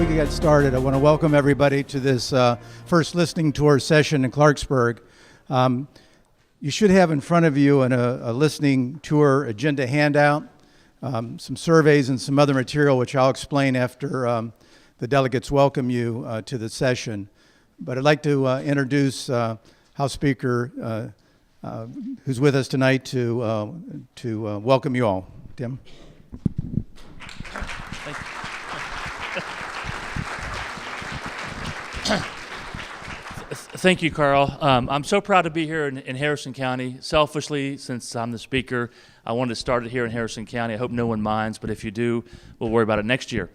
we can get started, I want to welcome everybody to this first listening tour session in Clarksburg. You should have in front of you a listening tour agenda handout, some surveys and some other material which I'll explain after the delegates welcome you to the session. But I'd like to introduce House Speaker who's with us tonight to welcome you all. Tim. Thank you. Thank you, Carl. I'm so proud to be here in Harrison County. Selfishly, since I'm the speaker, I wanted to start it here in Harrison County. I hope no one minds, but if you do, we'll worry about it next year.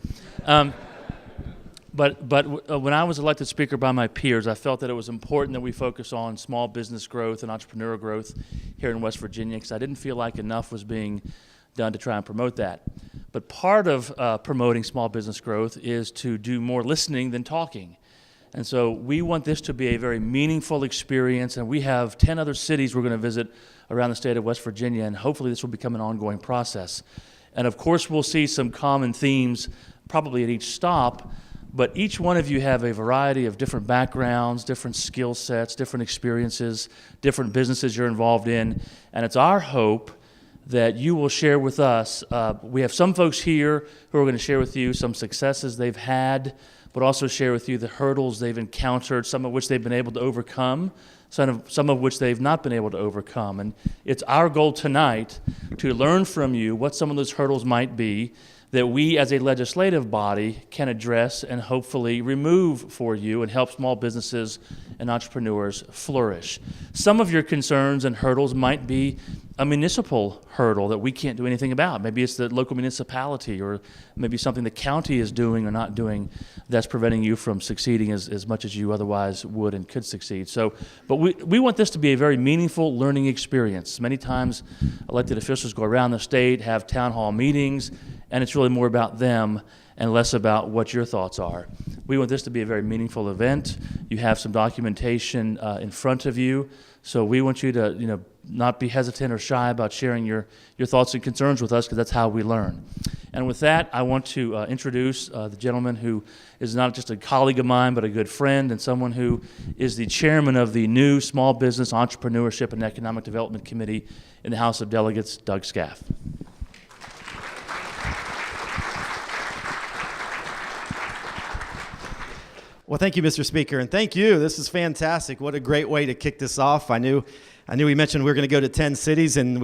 But when I was elected speaker by my peers, I felt that it was important that we focus on small business growth and entrepreneurial growth here in West Virginia, because I didn't feel like enough was being done to try and promote that. But part of promoting small business growth is to do more listening than talking. And so we want this to be a very meaningful experience, and we have 10 other cities we're going to visit around the state of West Virginia, and hopefully this will become an ongoing process. And of course we'll see some common themes probably at each stop, but each one of you have a variety of different backgrounds, different skill sets, different experiences, different businesses you're involved in, and it's our hope that you will share with us. We have some folks here who are going to share with you some successes they've had, but also share with you the hurdles they've encountered, some of which they've been able to overcome, some of which they've not been able to overcome. And it's our goal tonight to learn from you what some of those hurdles might be that we as a legislative body can address and hopefully remove for you and help small businesses and entrepreneurs flourish. Some of your concerns and hurdles might be a municipal hurdle that we can't do anything about. Maybe it's the local municipality, or maybe something the county is doing or not doing that's preventing you from succeeding as much as you otherwise would and could succeed. But we want this to be a very meaningful learning experience. Many times elected officials go around the state, have town hall meetings, and it's really more about them and less about what your thoughts are. We want this to be a very meaningful event. You have some documentation in front of you, so we want you to not be hesitant or shy about sharing your thoughts and concerns with us, because that's how we learn. And with that, I want to introduce the gentleman who is not just a colleague of mine, but a good friend, and someone who is the chairman of the new Small Business Entrepreneurship and Economic Development Committee in the House of Delegates, Doug Scaff. Well, thank you, Mr. Speaker, and thank you. This is fantastic. What a great way to kick this off. I knew he mentioned we were going to go to 10 cities, and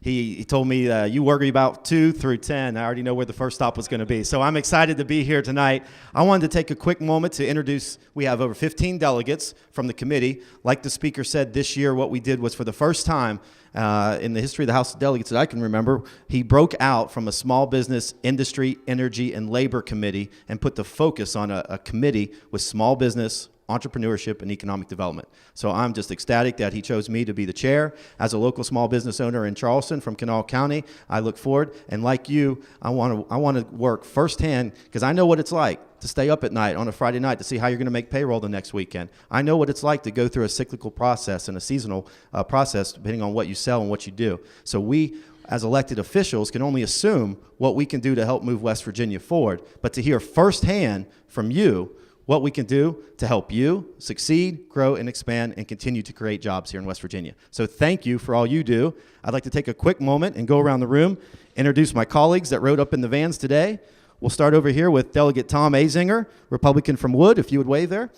he told me you worry about 2 through 10. I already know where the first stop was going to be. So I'm excited to be here tonight. I wanted to take a quick moment to introduce. We have over 15 delegates from the committee. Like the speaker said, this year what we did was, for the first time in the history of the House of Delegates that I can remember, he broke out from a small business, industry, energy, and labor committee and put the focus on a committee with small business, entrepreneurship, and economic development. So I'm just ecstatic that he chose me to be the chair. As a local small business owner in Charleston from Kanawha County, I look forward, and like you, I want to work firsthand, because I know what it's like to stay up at night on a Friday night to see how you're going to make payroll the next weekend. I know what it's like to go through a cyclical process and a seasonal process depending on what you sell and what you do. So we, as elected officials, can only assume what we can do to help move West Virginia forward, but to hear firsthand from you what we can do to help you succeed, grow, and expand, and continue to create jobs here in West Virginia. So thank you for all you do. I'd like to take a quick moment and go around the room, introduce my colleagues that rode up in the vans today. We'll start over here with Delegate Tom Azinger, Republican from Wood, if you would wave there.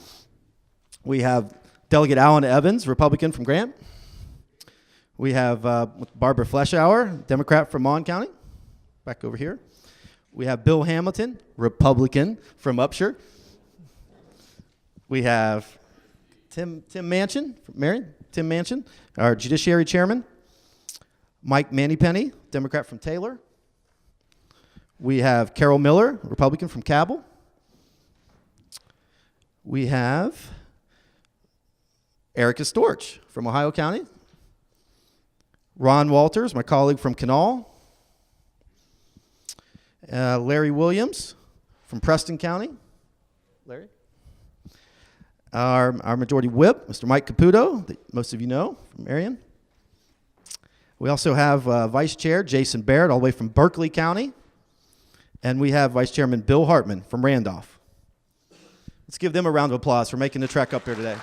We have Delegate Alan Evans, Republican from Grant. We have Barbara Fleschauer, Democrat from Mon County, back over here. We have Bill Hamilton, Republican from Upshur. We have Tim Manchin from Marion, Tim Manchin, our Judiciary Chairman. Mike Mannypenny, Democrat from Taylor. We have Carol Miller, Republican from Cabell. We have Erica Storch from Ohio County. Ron Walters, my colleague from Kanawha. Larry Williams from Preston County. Larry. Our Majority Whip, Mr. Mike Caputo, that most of you know from Marion. We also have Vice Chair Jason Barrett, all the way from Berkeley County. And we have Vice Chairman Bill Hartman from Randolph. Let's give them a round of applause for making the trek up here today.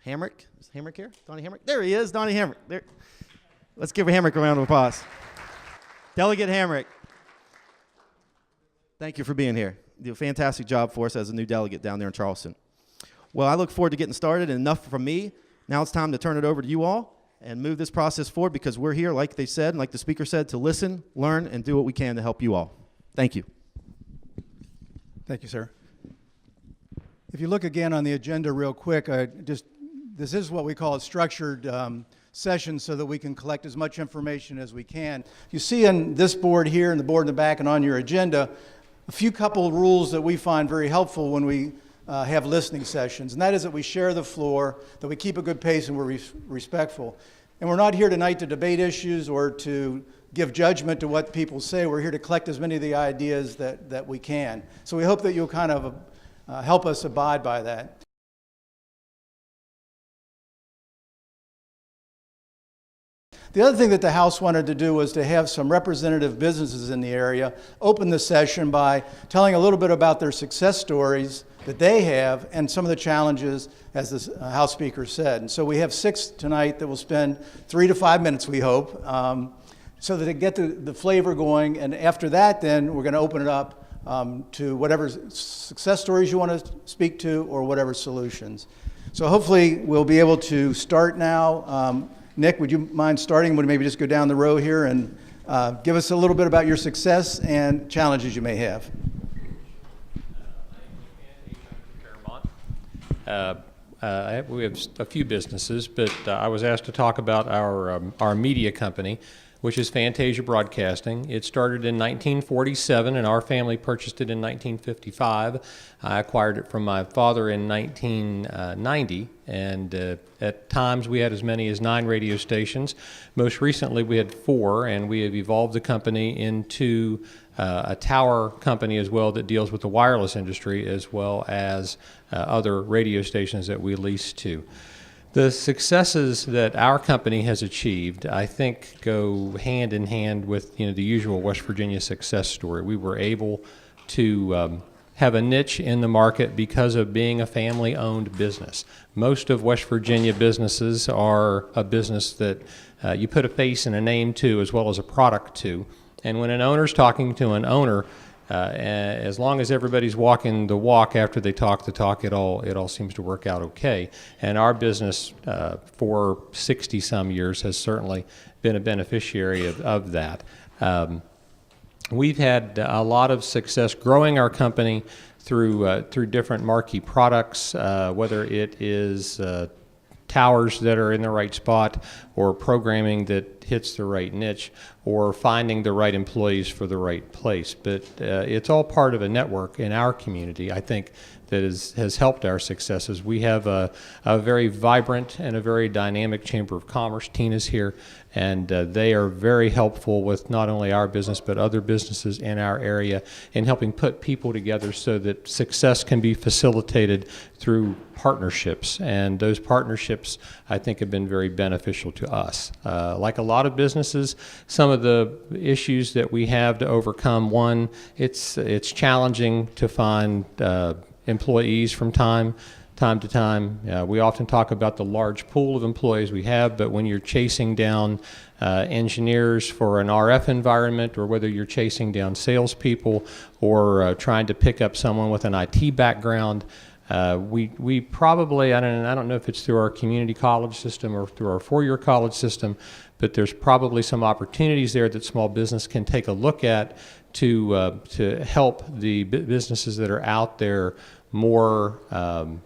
Hamrick? Is Hamrick here? Donnie Hamrick? There he is, Donnie Hamrick. There. Let's give Hamrick a round of applause. Delegate Hamrick, thank you for being here. You do a fantastic job for us as a new delegate down there in Charleston. Well, I look forward to getting started, and enough from me. Now it's time to turn it over to you all and move this process forward, because we're here, like they said, and like the speaker said, to listen, learn, and do what we can to help you all. Thank you. Thank you, sir. If you look again on the agenda real quick, this is what we call a structured session so that we can collect as much information as we can. You see on this board here and the board in the back and on your agenda, a few couple of rules that we find very helpful when we have listening sessions, and that is that we share the floor, that we keep a good pace, and we're respectful. And we're not here tonight to debate issues or to give judgment to what people say. We're here to collect as many of the ideas that we can. So we hope that you'll kind of help us abide by that. The other thing that the House wanted to do was to have some representative businesses in the area open the session by telling a little bit about their success stories that they have and some of the challenges, as the House Speaker said. And so we have 6 tonight that will spend 3 to 5 minutes, we hope, so that they get the flavor going. And after that, then we're going to open it up to whatever success stories you want to speak to or whatever solutions. So hopefully we'll be able to start now. Nick, would you mind starting? Would maybe just go down the row here and give us a little bit about your success and challenges you may have. We have a few businesses, but I was asked to talk about our media company, which is Fantasia Broadcasting. It started in 1947, and our family purchased it in 1955. I acquired it from my father in 1990, and at times we had as many as 9 radio stations. Most recently we had 4, and we have evolved the company into a tower company as well that deals with the wireless industry, as well as other radio stations that we lease to. The successes that our company has achieved, I think, go hand in hand with the usual West Virginia success story. We were able to have a niche in the market because of being a family-owned business. Most of West Virginia businesses are a business that you put a face and a name to, as well as a product to. And when an owner's talking to an owner, as long as everybody's walking the walk after they talk the talk, it all seems to work out okay. And our business for 60 some years has certainly been a beneficiary of that. We've had a lot of success growing our company through different marquee products, whether it is towers that are in the right spot, or programming that hits the right niche, or finding the right employees for the right place. But it's all part of a network in our community, I think, that has helped our successes. We have a very vibrant and a very dynamic Chamber of Commerce. Tina's here, and they are very helpful with not only our business but other businesses in our area in helping put people together so that success can be facilitated through partnerships. And those partnerships, I think, have been very beneficial to us. Like a lot of businesses, some of the issues that we have to overcome, one, it's challenging to find employees from time to time. We often talk about the large pool of employees we have, but when you're chasing down engineers for an RF environment, or whether you're chasing down salespeople or trying to pick up someone with an IT background, we probably, I don't know if it's through our community college system or through our 4-year college system, but there's probably some opportunities there that small business can take a look at to help the businesses that are out there more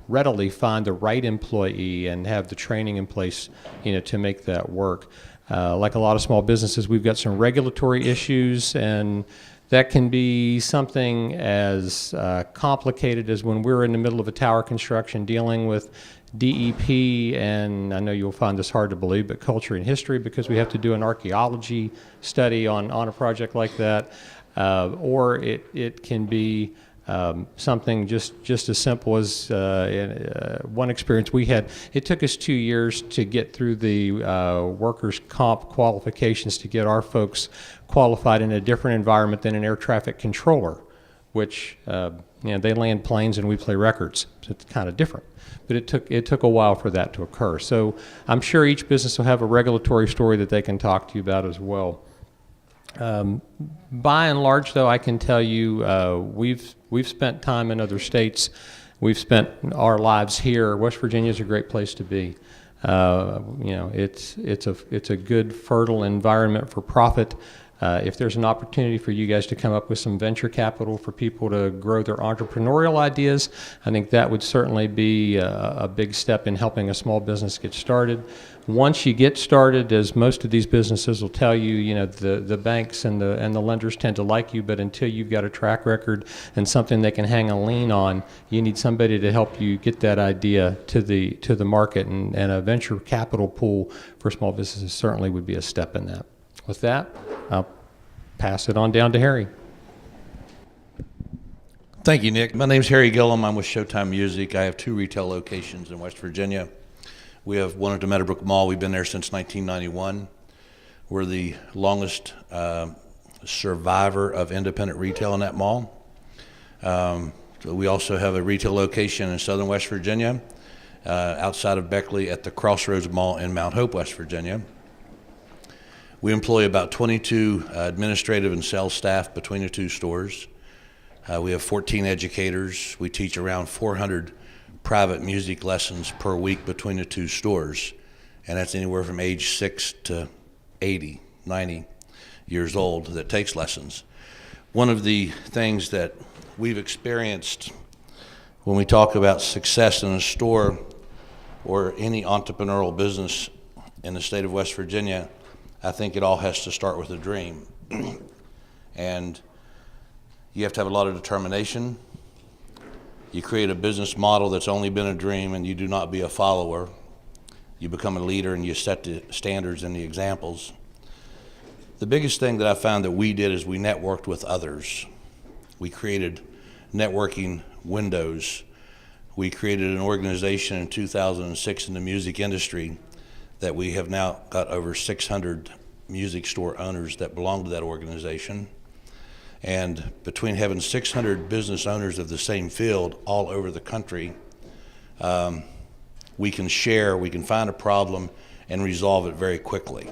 readily find the right employee and have the training in place, to make that work. Like a lot of small businesses, we've got some regulatory issues, and that can be something as complicated as when we're in the middle of a tower construction dealing with DEP, and I know you'll find this hard to believe, but culture and history, because we have to do an archaeology study on a project like that. Or it can be something just as simple as one experience we had. It took us 2 years to get through the workers' comp qualifications to get our folks qualified in a different environment than an air traffic controller, which they land planes and we play records. So it's kind of different. But it took a while for that to occur. So I'm sure each business will have a regulatory story that they can talk to you about as well. By and large, though, I can tell you we've spent time in other states. We've spent our lives here. West Virginia is a great place to be. It's a good, fertile environment for profit. If there's an opportunity for you guys to come up with some venture capital for people to grow their entrepreneurial ideas, I think that would certainly be a big step in helping a small business get started. Once you get started, as most of these businesses will tell you, the banks and the lenders tend to like you, but until you've got a track record and something they can hang a lien on, you need somebody to help you get that idea to the market, and a venture capital pool for small businesses certainly would be a step in that. With that, I'll pass it on down to Harry. Thank you, Nick. My name's Harry Gillum. I'm with Showtime Music. I have 2 retail locations in West Virginia. We have one at the Meadowbrook Mall. We've been there since 1991. We're the longest survivor of independent retail in that mall. So we also have a retail location in southern West Virginia, outside of Beckley at the Crossroads Mall in Mount Hope, West Virginia. We employ about 22 administrative and sales staff between the 2 stores. We have 14 educators. We teach around 400 private music lessons per week between the 2 stores, and that's anywhere from age 6 to 80, 90 years old that takes lessons. One of the things that we've experienced when we talk about success in a store or any entrepreneurial business in the state of West Virginia, I think it all has to start with a dream. And you have to have a lot of determination. You create a business model that's only been a dream, and you do not be a follower. You become a leader and you set the standards and the examples. The biggest thing that I found that we did is we networked with others. We created networking windows. We created an organization in 2006 in the music industry that we have now got over 600 music store owners that belong to that organization. And between having 600 business owners of the same field all over the country, we can share, we can find a problem and resolve it very quickly.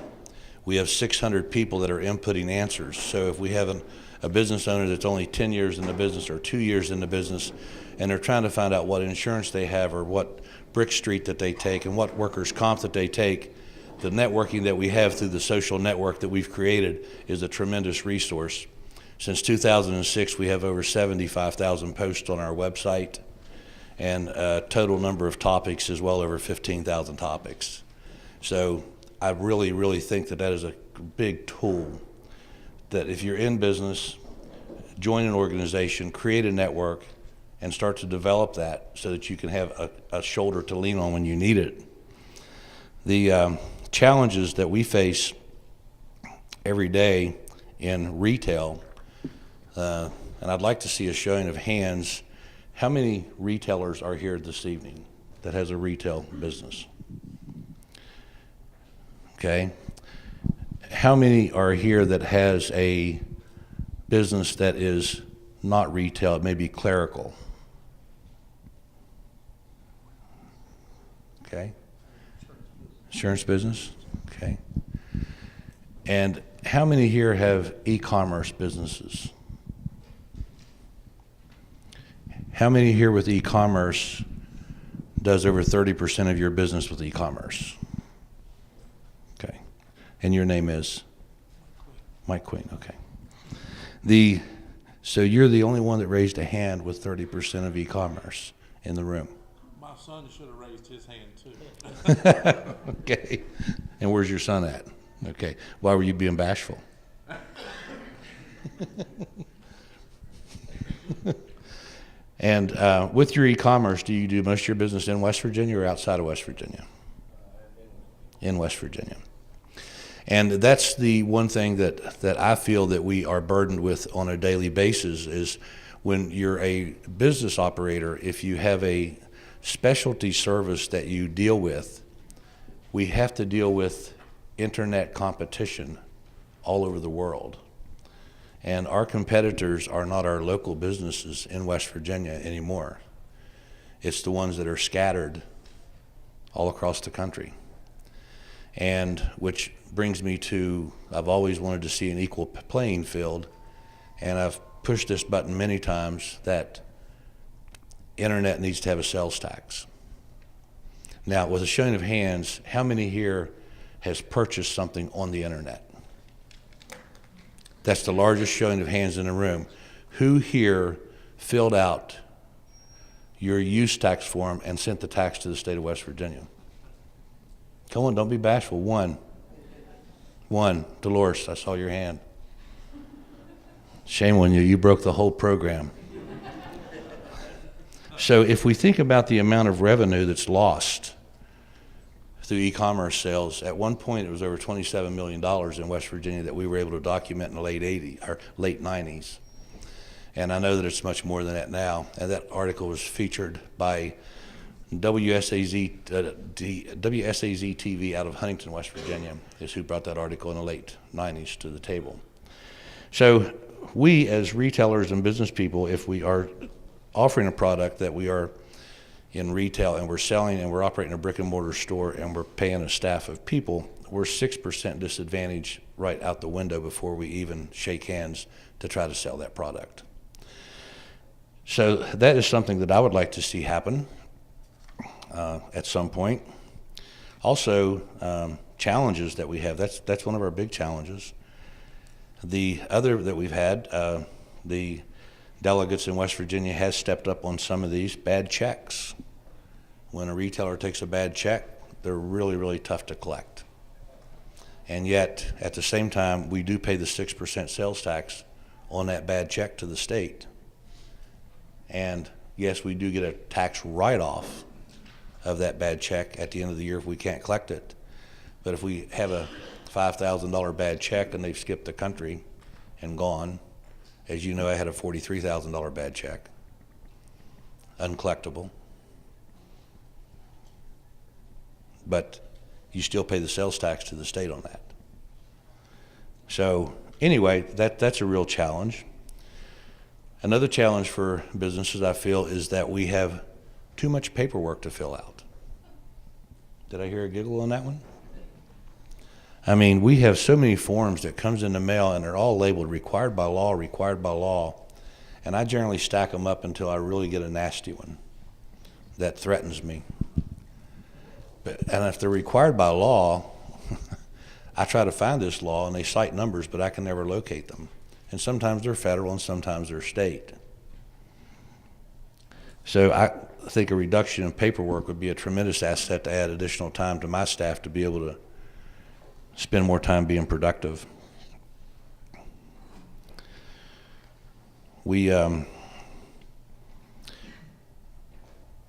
We have 600 people that are inputting answers. So if we have a business owner that's only 10 years in the business or 2 years in the business, and they're trying to find out what insurance they have or what Brick Street that they take and what workers' comp that they take, the networking that we have through the social network that we've created is a tremendous resource. Since 2006, we have over 75,000 posts on our website, and a total number of topics is well over 15,000 topics. So I really, really think that that is a big tool that if you're in business, join an organization, create a network, and start to develop that so that you can have a shoulder to lean on when you need it. The challenges that we face every day in retail, and I'd like to see a showing of hands. How many retailers are here this evening that has a retail business? Okay. How many are here that has a business that is not retail, it may be clerical? Okay. Insurance business? Okay. And how many here have e-commerce businesses? How many here with e-commerce does over 30% of your business with e-commerce? Okay. And your name is? Mike Queen, okay. So you're the only one that raised a hand with 30% of e-commerce in the room. My son should have raised his hand too. Okay. And where's your son at? Okay. Why were you being bashful? And with your e-commerce, do you do most of your business in West Virginia or outside of West Virginia? In West Virginia. And that's the one thing that I feel that we are burdened with on a daily basis is when you're a business operator, if you have a specialty service that you deal with, we have to deal with internet competition all over the world. And our competitors are not our local businesses in West Virginia anymore. It's the ones that are scattered all across the country. And which brings me to, I've always wanted to see an equal playing field, and I've pushed this button many times that internet needs to have a sales tax. Now, with a showing of hands, how many here has purchased something on the internet? That's the largest showing of hands in the room. Who here filled out your use tax form and sent the tax to the state of West Virginia? Come on, don't be bashful. One. Dolores, I saw your hand. Shame on you, you broke the whole program. So if we think about the amount of revenue that's lost through e-commerce sales, at one point it was over $27 million in West Virginia that we were able to document in the late 80s or late 90s. And I know that it's much more than that now. And that article was featured by WSAZ TV out of Huntington, West Virginia, is who brought that article in the late 90s to the table. So we as retailers and business people, if we are offering a product that we are in retail and we're selling and we're operating a brick and mortar store and we're paying a staff of people, we're 6% disadvantaged right out the window before we even shake hands to try to sell that product. So that is something that I would like to see happen at some point. Also, challenges that we have, that's one of our big challenges. The other that we've had, the delegates in West Virginia has stepped up on some of these bad checks. When a retailer takes a bad check, they're really, really tough to collect. And yet, at the same time, we do pay the 6% sales tax on that bad check to the state. And yes, we do get a tax write-off of that bad check at the end of the year if we can't collect it. But if we have a $5,000 bad check and they've skipped the country and gone, as you know, I had a $43,000 bad check, uncollectible. But you still pay the sales tax to the state on that. So anyway, that's a real challenge. Another challenge for businesses, I feel, is that we have too much paperwork to fill out. Did I hear a giggle on that one? I mean, we have so many forms that comes in the mail and they're all labeled required by law, required by law. And I generally stack them up until I really get a nasty one that threatens me. And if they're required by law, I try to find this law and they cite numbers, but I can never locate them. And sometimes they're federal and sometimes they're state. So I think a reduction in paperwork would be a tremendous asset to add additional time to my staff to be able to spend more time being productive. We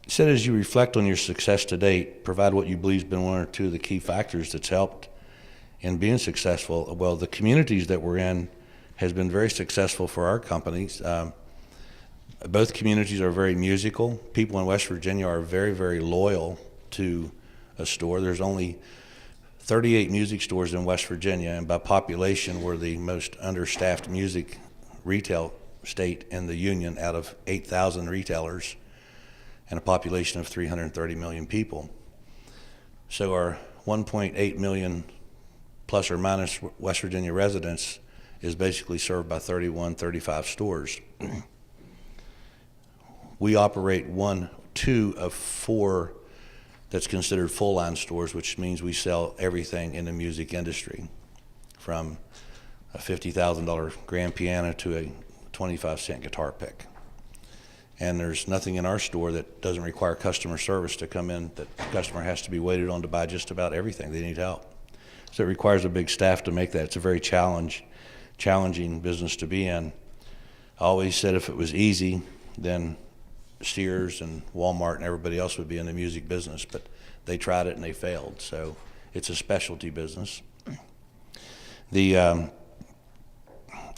said as you reflect on your success to date, provide what you believe has been one or two of the key factors that's helped in being successful. Well, the communities that we're in has been very successful for our companies. Both communities are very musical. People in West Virginia are very, very loyal to a store. There's only 38 music stores in West Virginia, and by population, we're the most understaffed music retail state in the union out of 8,000 retailers and a population of 330 million people. So our 1.8 million plus or minus West Virginia residents is basically served by 31, 35 stores. We operate two of four that's considered full-line stores, which means we sell everything in the music industry, from a $50,000 grand piano to a 25-cent guitar pick. And there's nothing in our store that doesn't require customer service to come in, that the customer has to be waited on to buy just about everything. They need help. So it requires a big staff to make that. It's a very challenging business to be in. I always said if it was easy, then Sears and Walmart and everybody else would be in the music business, but they tried it and they failed. So it's a specialty business.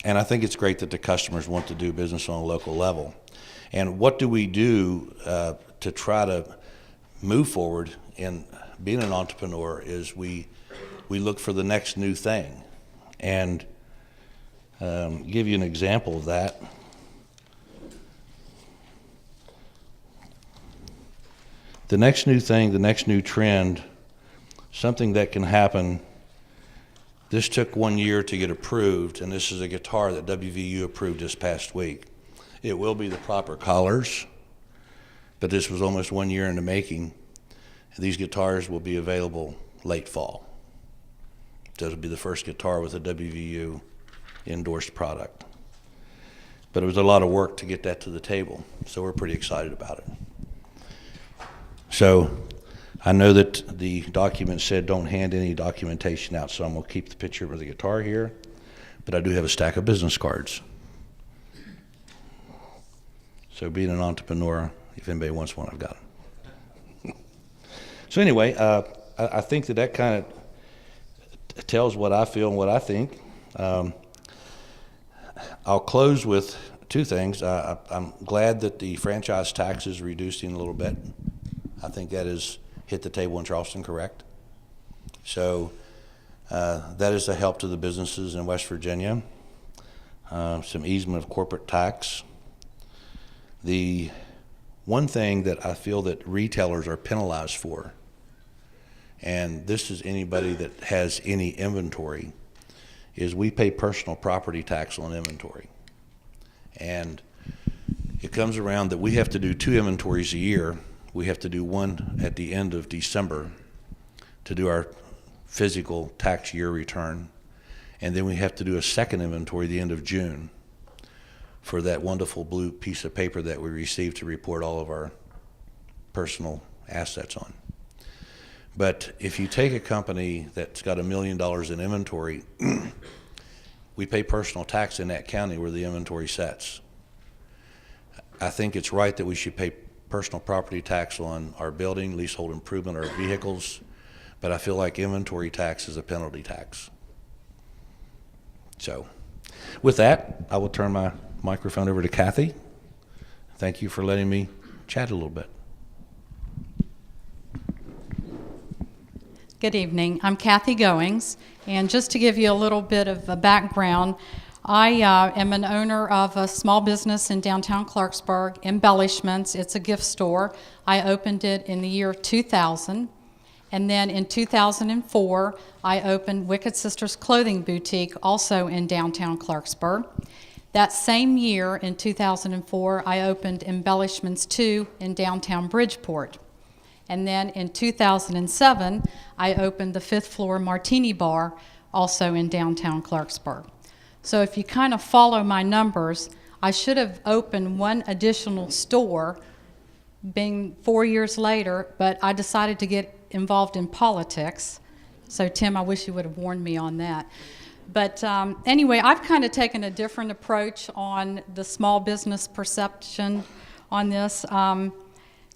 And I think it's great that the customers want to do business on a local level. And what do we do to try to move forward in being an entrepreneur is we look for the next new thing. And give you an example of that. The next new thing, the next new trend, something that can happen. This took 1 year to get approved, and this is a guitar that WVU approved this past week. It will be the proper colors, but this was almost 1 year in the making. These guitars will be available late fall. This will be the first guitar with a WVU endorsed product. But it was a lot of work to get that to the table, so we're pretty excited about it. So I know that the document said don't hand any documentation out, so I'm going to keep the picture of the guitar here, but I do have a stack of business cards. So being an entrepreneur, if anybody wants one, I've got them. So anyway, I think that kind of tells what I feel and what I think. I'll close with two things. I'm glad that the franchise tax is reducing a little bit. I think that has hit the table in Charleston, correct? So that is a help to the businesses in West Virginia. Some easement of corporate tax. The one thing that I feel that retailers are penalized for, and this is anybody that has any inventory, is we pay personal property tax on inventory. And it comes around that we have to do 2 inventories a year. We have to do one at the end of December to do our physical tax year return. And then we have to do a second inventory the end of June for that wonderful blue piece of paper that we receive to report all of our personal assets on. But if you take a company that's got $1 million in inventory, we pay personal tax in that county where the inventory sets. I think it's right that we should pay personal property tax on our building, leasehold improvement, our vehicles, but I feel like inventory tax is a penalty tax. So with that, I will turn my microphone over to Kathy. Thank you for letting me chat a little bit. Good evening. I'm Kathy Goings, and just to give you a little bit of a background, I am an owner of a small business in downtown Clarksburg, Embellishments. It's a gift store. I opened it in the year 2000, and then in 2004, I opened Wicked Sisters Clothing Boutique, also in downtown Clarksburg. That same year, in 2004, I opened Embellishments 2 in downtown Bridgeport. And then in 2007, I opened the 5th floor Martini Bar, also in downtown Clarksburg. So if you kind of follow my numbers, I should have opened one additional store being 4 years later, but I decided to get involved in politics. So Tim, I wish you would have warned me on that. But anyway, I've kind of taken a different approach on the small business perception on this.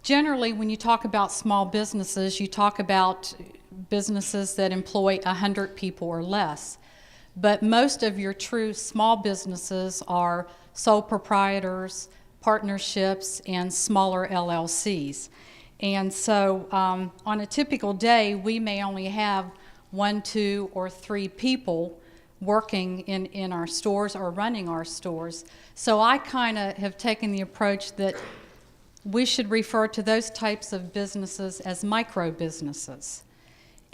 Generally, when you talk about small businesses, you talk about businesses that employ 100 people or less. But most of your true small businesses are sole proprietors, partnerships, and smaller LLCs. And so on a typical day, we may only have 1, 2, or 3 people working in our stores or running our stores. So I kind of have taken the approach that we should refer to those types of businesses as micro businesses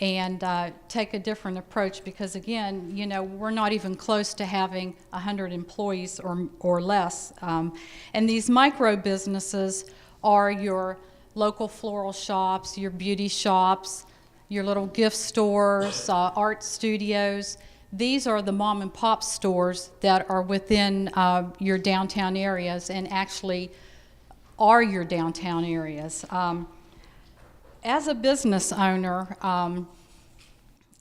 and take a different approach because, again, you know, we're not even close to having 100 employees or less. And these micro businesses are your local floral shops, your beauty shops, your little gift stores, art studios. These are the mom and pop stores that are within your downtown areas and actually are your downtown areas. As a business owner,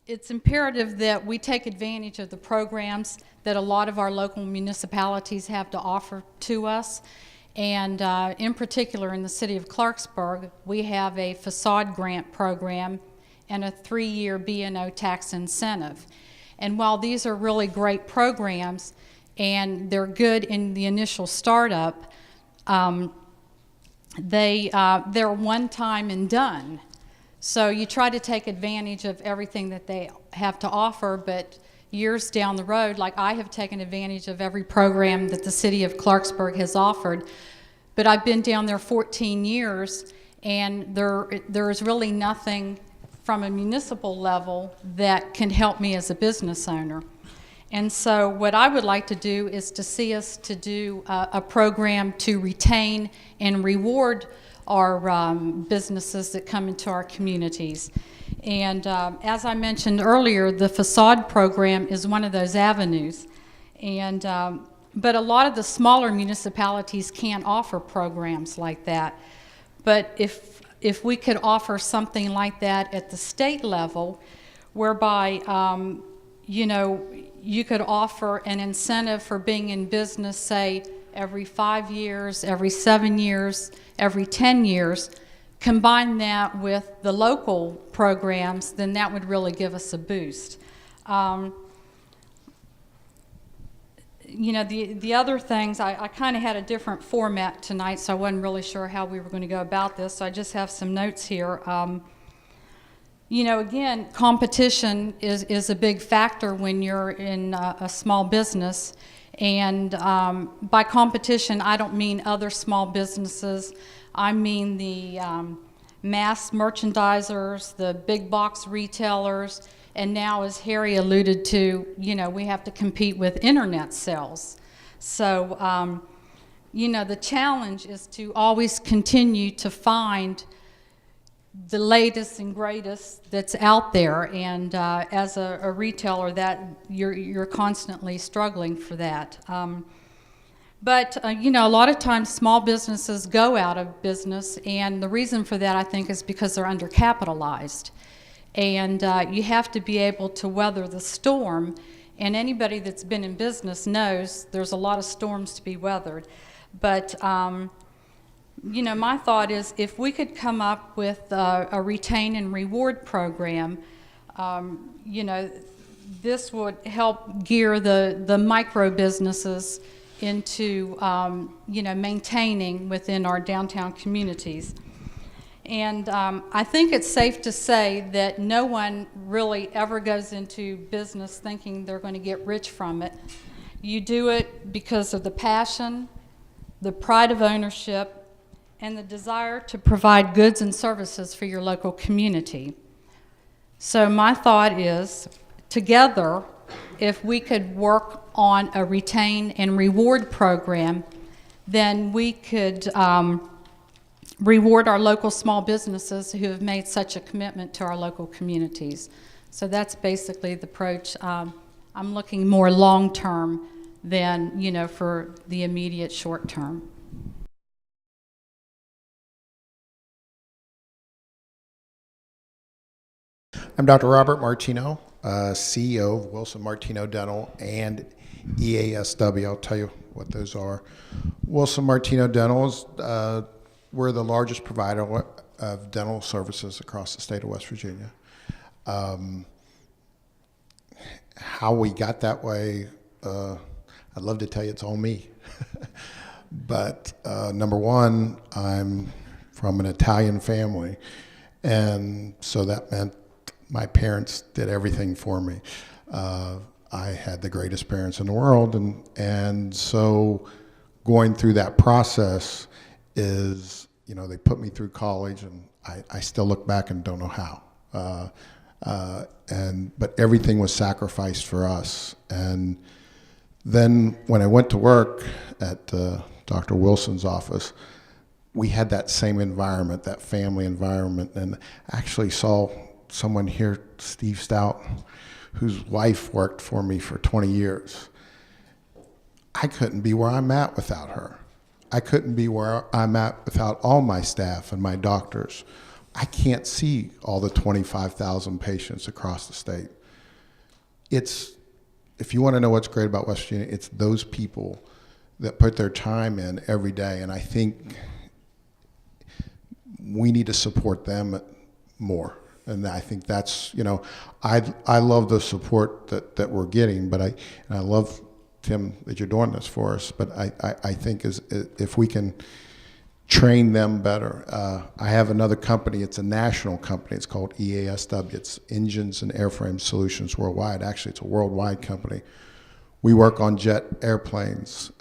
it's imperative that we take advantage of the programs that a lot of our local municipalities have to offer to us. And in particular, in the city of Clarksburg, we have a facade grant program and a 3-year B&O tax incentive. And while these are really great programs, and they're good in the initial startup, they're one time and done. So you try to take advantage of everything that they have to offer, but years down the road, like I have taken advantage of every program that the city of Clarksburg has offered, but I've been down there 14 years, and there is really nothing from a municipal level that can help me as a business owner. And so what I would like to do is to see us to do a program to retain and reward our businesses that come into our communities. And as I mentioned earlier, the facade program is one of those avenues. And but a lot of the smaller municipalities can't offer programs like that. But if we could offer something like that at the state level, whereby you know, you could offer an incentive for being in business, say, every 5 years, every 7 years, every 10 years, combine that with the local programs, then that would really give us a boost. You know, the other things, I kind of had a different format tonight, so I wasn't really sure how we were going to go about this, so I just have some notes here. You know, again, competition is a big factor when you're in a small business. And by competition, I don't mean other small businesses. I mean the mass merchandisers, the big box retailers, and now, as Harry alluded to, you know, we have to compete with internet sales. So, you know, the challenge is to always continue to find the latest and greatest that's out there, and as a retailer, that you're constantly struggling for that. But you know, a lot of times small businesses go out of business, and the reason for that, I think, is because they're undercapitalized, and you have to be able to weather the storm. And anybody that's been in business knows there's a lot of storms to be weathered. But you know, my thought is if we could come up with a retain and reward program, you know, this would help gear the micro businesses into, you know, maintaining within our downtown communities. And I think it's safe to say that no one really ever goes into business thinking they're going to get rich from it. You do it because of the passion, the pride of ownership, and the desire to provide goods and services for your local community. So my thought is, together, if we could work on a retain and reward program, then we could reward our local small businesses who have made such a commitment to our local communities. So that's basically the approach. I'm looking more long-term than, you know, for the immediate short-term. I'm Dr. Robert Martino, CEO of Wilson Martino Dental and EASW. I'll tell you what those are. Wilson Martino Dental is, we're the largest provider of dental services across the state of West Virginia. How we got that way, I'd love to tell you it's all me. But number one, I'm from an Italian family, and so that meant my parents did everything for me. I had the greatest parents in the world, and so going through that process is, you know, they put me through college, and I still look back and don't know how. But everything was sacrificed for us. And then when I went to work at Dr. Wilson's office, we had that same environment, that family environment, and actually saw someone here, Steve Stout, whose wife worked for me for 20 years. I couldn't be where I'm at without her. I couldn't be where I'm at without all my staff and my doctors. I can't see all the 25,000 patients across the state. If you want to know what's great about West Virginia, it's those people that put their time in every day, and I think we need to support them more. And I think that's, you know, I love the support that we're getting, but I love Tim, that you're doing this for us, but I think if we can train them better. I have another company. It's a national company. It's called EASW. It's Engines and Airframe Solutions Worldwide. Actually, it's a worldwide company. We work on jet airplanes,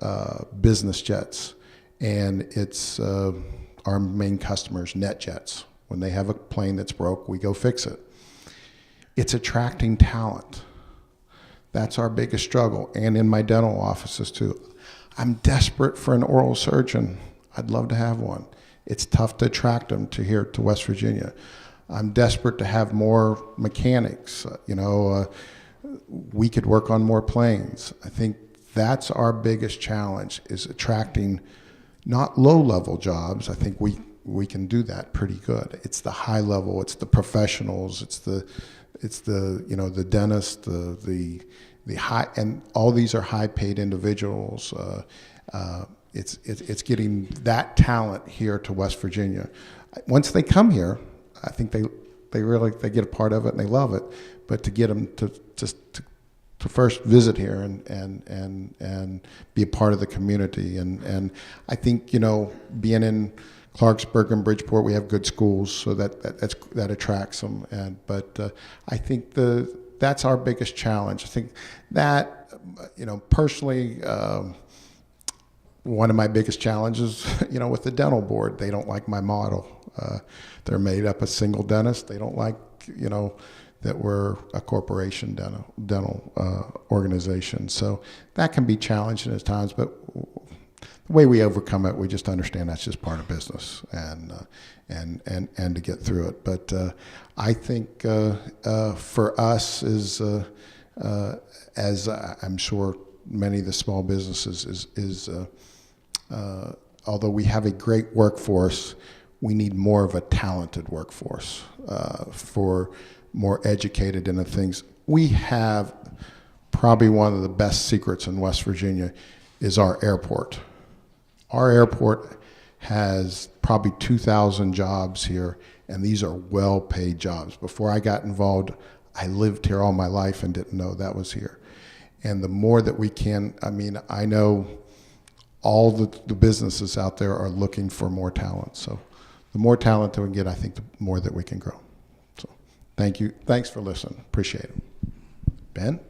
business jets, and it's our main customers, NetJets. When they have a plane that's broke, we go fix it. It's attracting talent. That's our biggest struggle, and in my dental offices too. I'm desperate for an oral surgeon. I'd love to have one. It's tough to attract them to here to West Virginia. I'm desperate to have more mechanics. We could work on more planes. I think that's our biggest challenge, is attracting not low-level jobs. I think we can do that pretty good. It's the high level. It's the professionals. It's the the dentist, the high, and all these are high-paid individuals. It's getting that talent here to West Virginia. Once they come here, I think they get a part of it and they love it. But to get them to first visit here and be a part of the community, and I think being in Clarksburg and Bridgeport, we have good schools, so that attracts them. But I think that's our biggest challenge. I think that personally. One of my biggest challenges, with the dental board, they don't like my model. They're made up of single dentists. They don't like, that we're a corporation dental organization. So that can be challenging at times, but the way we overcome it, we just understand that's just part of business, and to get through it. But I think for us as I'm sure many of the small businesses although we have a great workforce, we need more of a talented workforce for more educated in the things. We have probably one of the best secrets in West Virginia is our airport. Our airport has probably 2,000 jobs here, and these are well-paid jobs. Before I got involved, I lived here all my life and didn't know that was here. And the more that we can, I know all the businesses out there are looking for more talent. So the more talent that we get, I think the more that we can grow. So thank you. Thanks for listening. Appreciate it. Ben?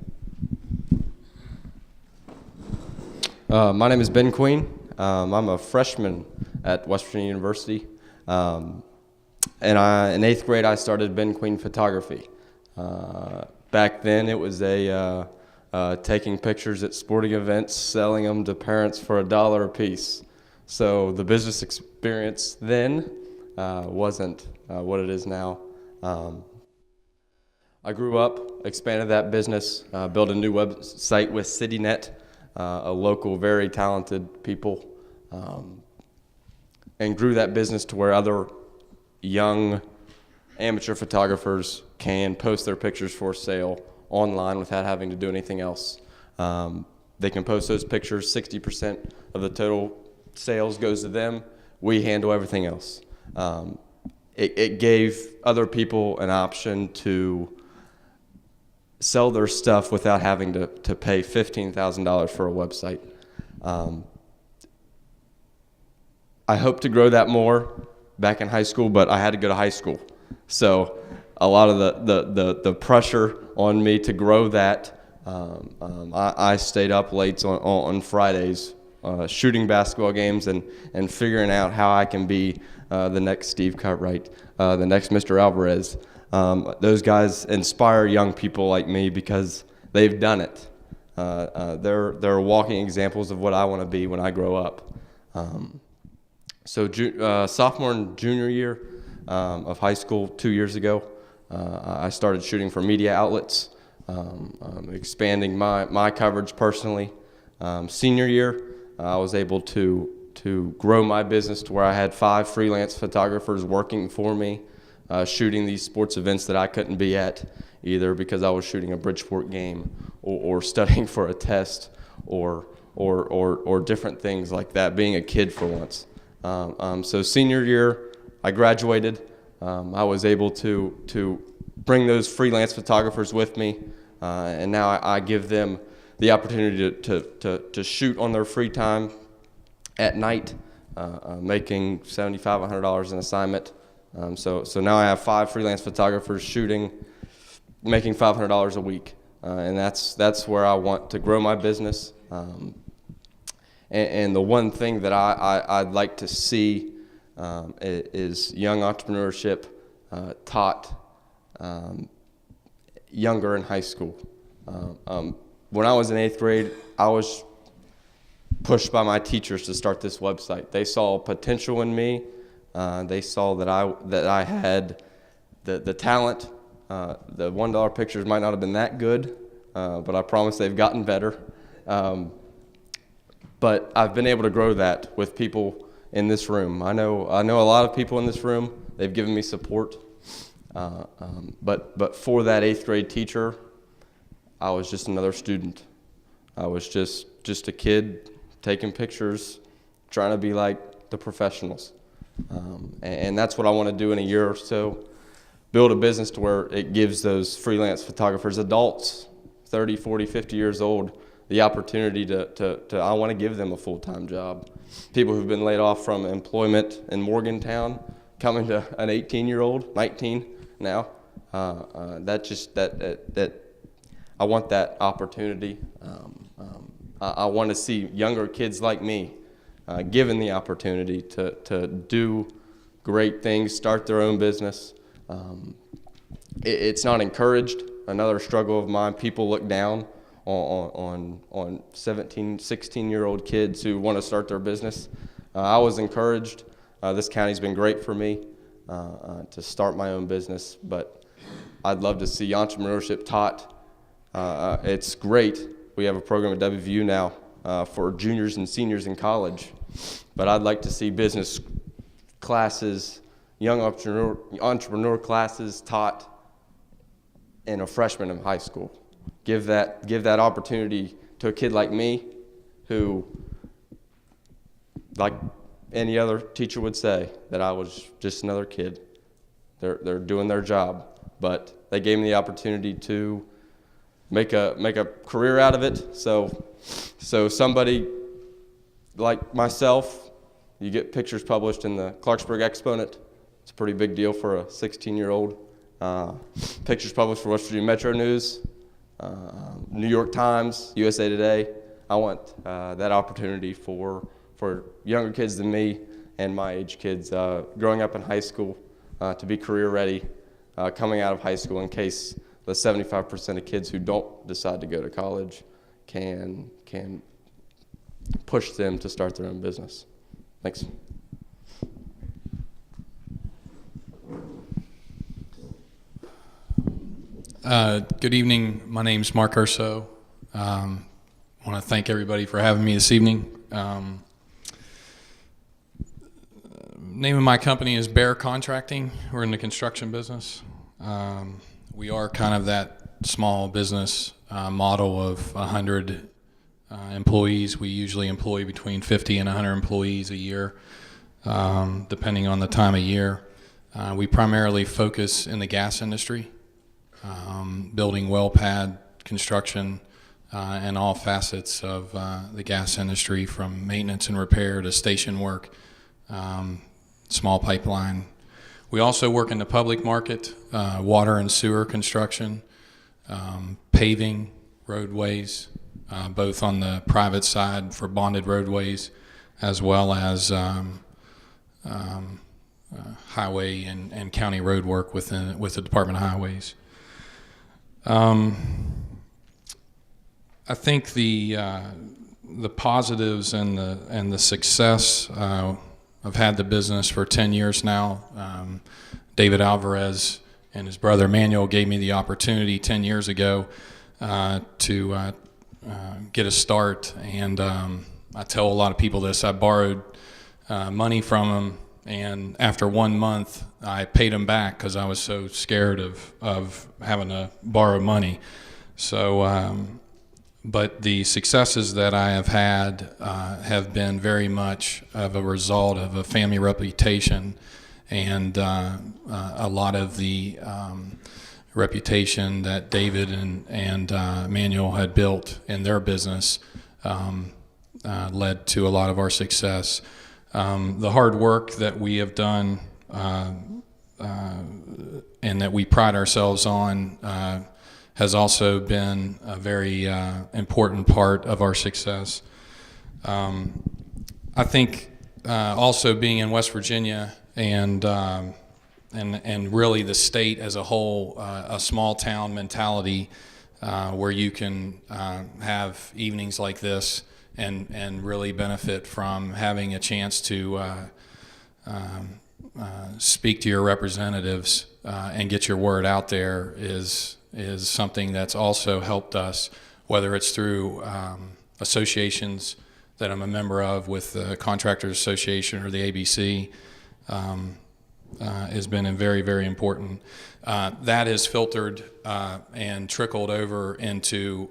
My name is Ben Queen. I'm a freshman at West Virginia University. And in 8th grade, I started Ben Queen Photography. Back then, it was taking pictures at sporting events, selling them to parents for $1 a piece. So the business experience then wasn't what it is now. I grew up, expanded that business, built a new website with CityNet, a local, very talented people, and grew that business to where other young amateur photographers can post their pictures for sale online without having to do anything else. They can post those pictures. 60% of the total sales goes to them. We handle everything else. It gave other people an option to sell their stuff without having to pay $15,000 for a website. I hope to grow that more back in high school, but I had to go to high school. So a lot of the pressure on me to grow that, I stayed up late on Fridays shooting basketball games and figuring out how I can be the next Steve Cutright, the next Mr. Alvarez. Those guys inspire young people like me because they've done it. They're walking examples of what I want to be when I grow up. So sophomore and junior year of high school 2 years ago, I started shooting for media outlets, expanding my coverage personally. Senior year, I was able to grow my business to where I had 5 freelance photographers working for me, shooting these sports events that I couldn't be at, either because I was shooting a Bridgeport game or studying for a test or different things like that, being a kid for once. So senior year, I graduated. I was able to bring those freelance photographers with me, and now I give them the opportunity to shoot on their free time at night, making $75, $100 an assignment. So now I have 5 freelance photographers shooting, making $500 a week, and that's where I want to grow my business. And the one thing that I'd like to see is young entrepreneurship taught younger in high school. When I was in 8th grade, I was pushed by my teachers to start this website. They saw potential in me. They saw that I had the talent. The $1 pictures might not have been that good, but I promise they've gotten better. But I've been able to grow that with people in this room. I know a lot of people in this room. They've given me support. But for that 8th grade teacher, I was just another student. I was just a kid taking pictures, trying to be like the professionals. And that's what I want to do in a year or so. Build a business to where it gives those freelance photographers, adults, 30, 40, 50 years old, the opportunity to I want to give them a full-time job. People who've been laid off from employment in Morgantown, coming to an 18-year-old, 19 now, that I want that opportunity. I want to see younger kids like me given the opportunity to do great things, start their own business. It's not encouraged. Another struggle of mine, people look down on 17, 16-year-old kids who want to start their business. I was encouraged. This county's been great for me to start my own business, but I'd love to see entrepreneurship taught. It's great. We have a program at WVU now for juniors and seniors in college, but I'd like to see business classes, young entrepreneur classes taught in a freshman in high school. Give that opportunity to a kid like me who, like any other teacher would say, that I was just another kid. They're doing their job, but they gave me the opportunity to make a career out of it. So somebody like myself, you get pictures published in the Clarksburg Exponent. It's a pretty big deal for a 16-year-old. Pictures published for West Virginia Metro News, New York Times, USA Today. I want that opportunity for younger kids than me and my age kids growing up in high school to be career ready, coming out of high school, in case the 75% of kids who don't decide to go to college can push them to start their own business. Thanks. Good evening. My name's Mark Urso. I want to thank everybody for having me this evening. Name of my company is Bear Contracting. We're in the construction business. We are kind of that small business model of 100 employees. We usually employ between 50 and 100 employees a year, depending on the time of year. We primarily focus in the gas industry. Building well pad construction and all facets of the gas industry, from maintenance and repair to station work, small pipeline. We also work in the public market, water and sewer construction, paving roadways, both on the private side for bonded roadways, as well as highway and county road work with the Department of Highways. I think the positives and the success. I've had the business for 10 years now. David Alvarez and his brother Emmanuel gave me the opportunity 10 years ago to get a start, and I tell a lot of people this. I borrowed money from him, and after 1 month, I paid him back because I was so scared of having to borrow money. So, but the successes that I have had have been very much of a result of a family reputation and a lot of the reputation that David and Manuel had built in their business led to a lot of our success. The hard work that we have done and that we pride ourselves on has also been a very important part of our success. I think also being in West Virginia and really the state as a whole, a small town mentality where you can have evenings like this and really benefit from having a chance to speak to your representatives and get your word out there is something that's also helped us, whether it's through associations that I'm a member of with the Contractors Association or the ABC, has been very, very important. That has filtered and trickled over into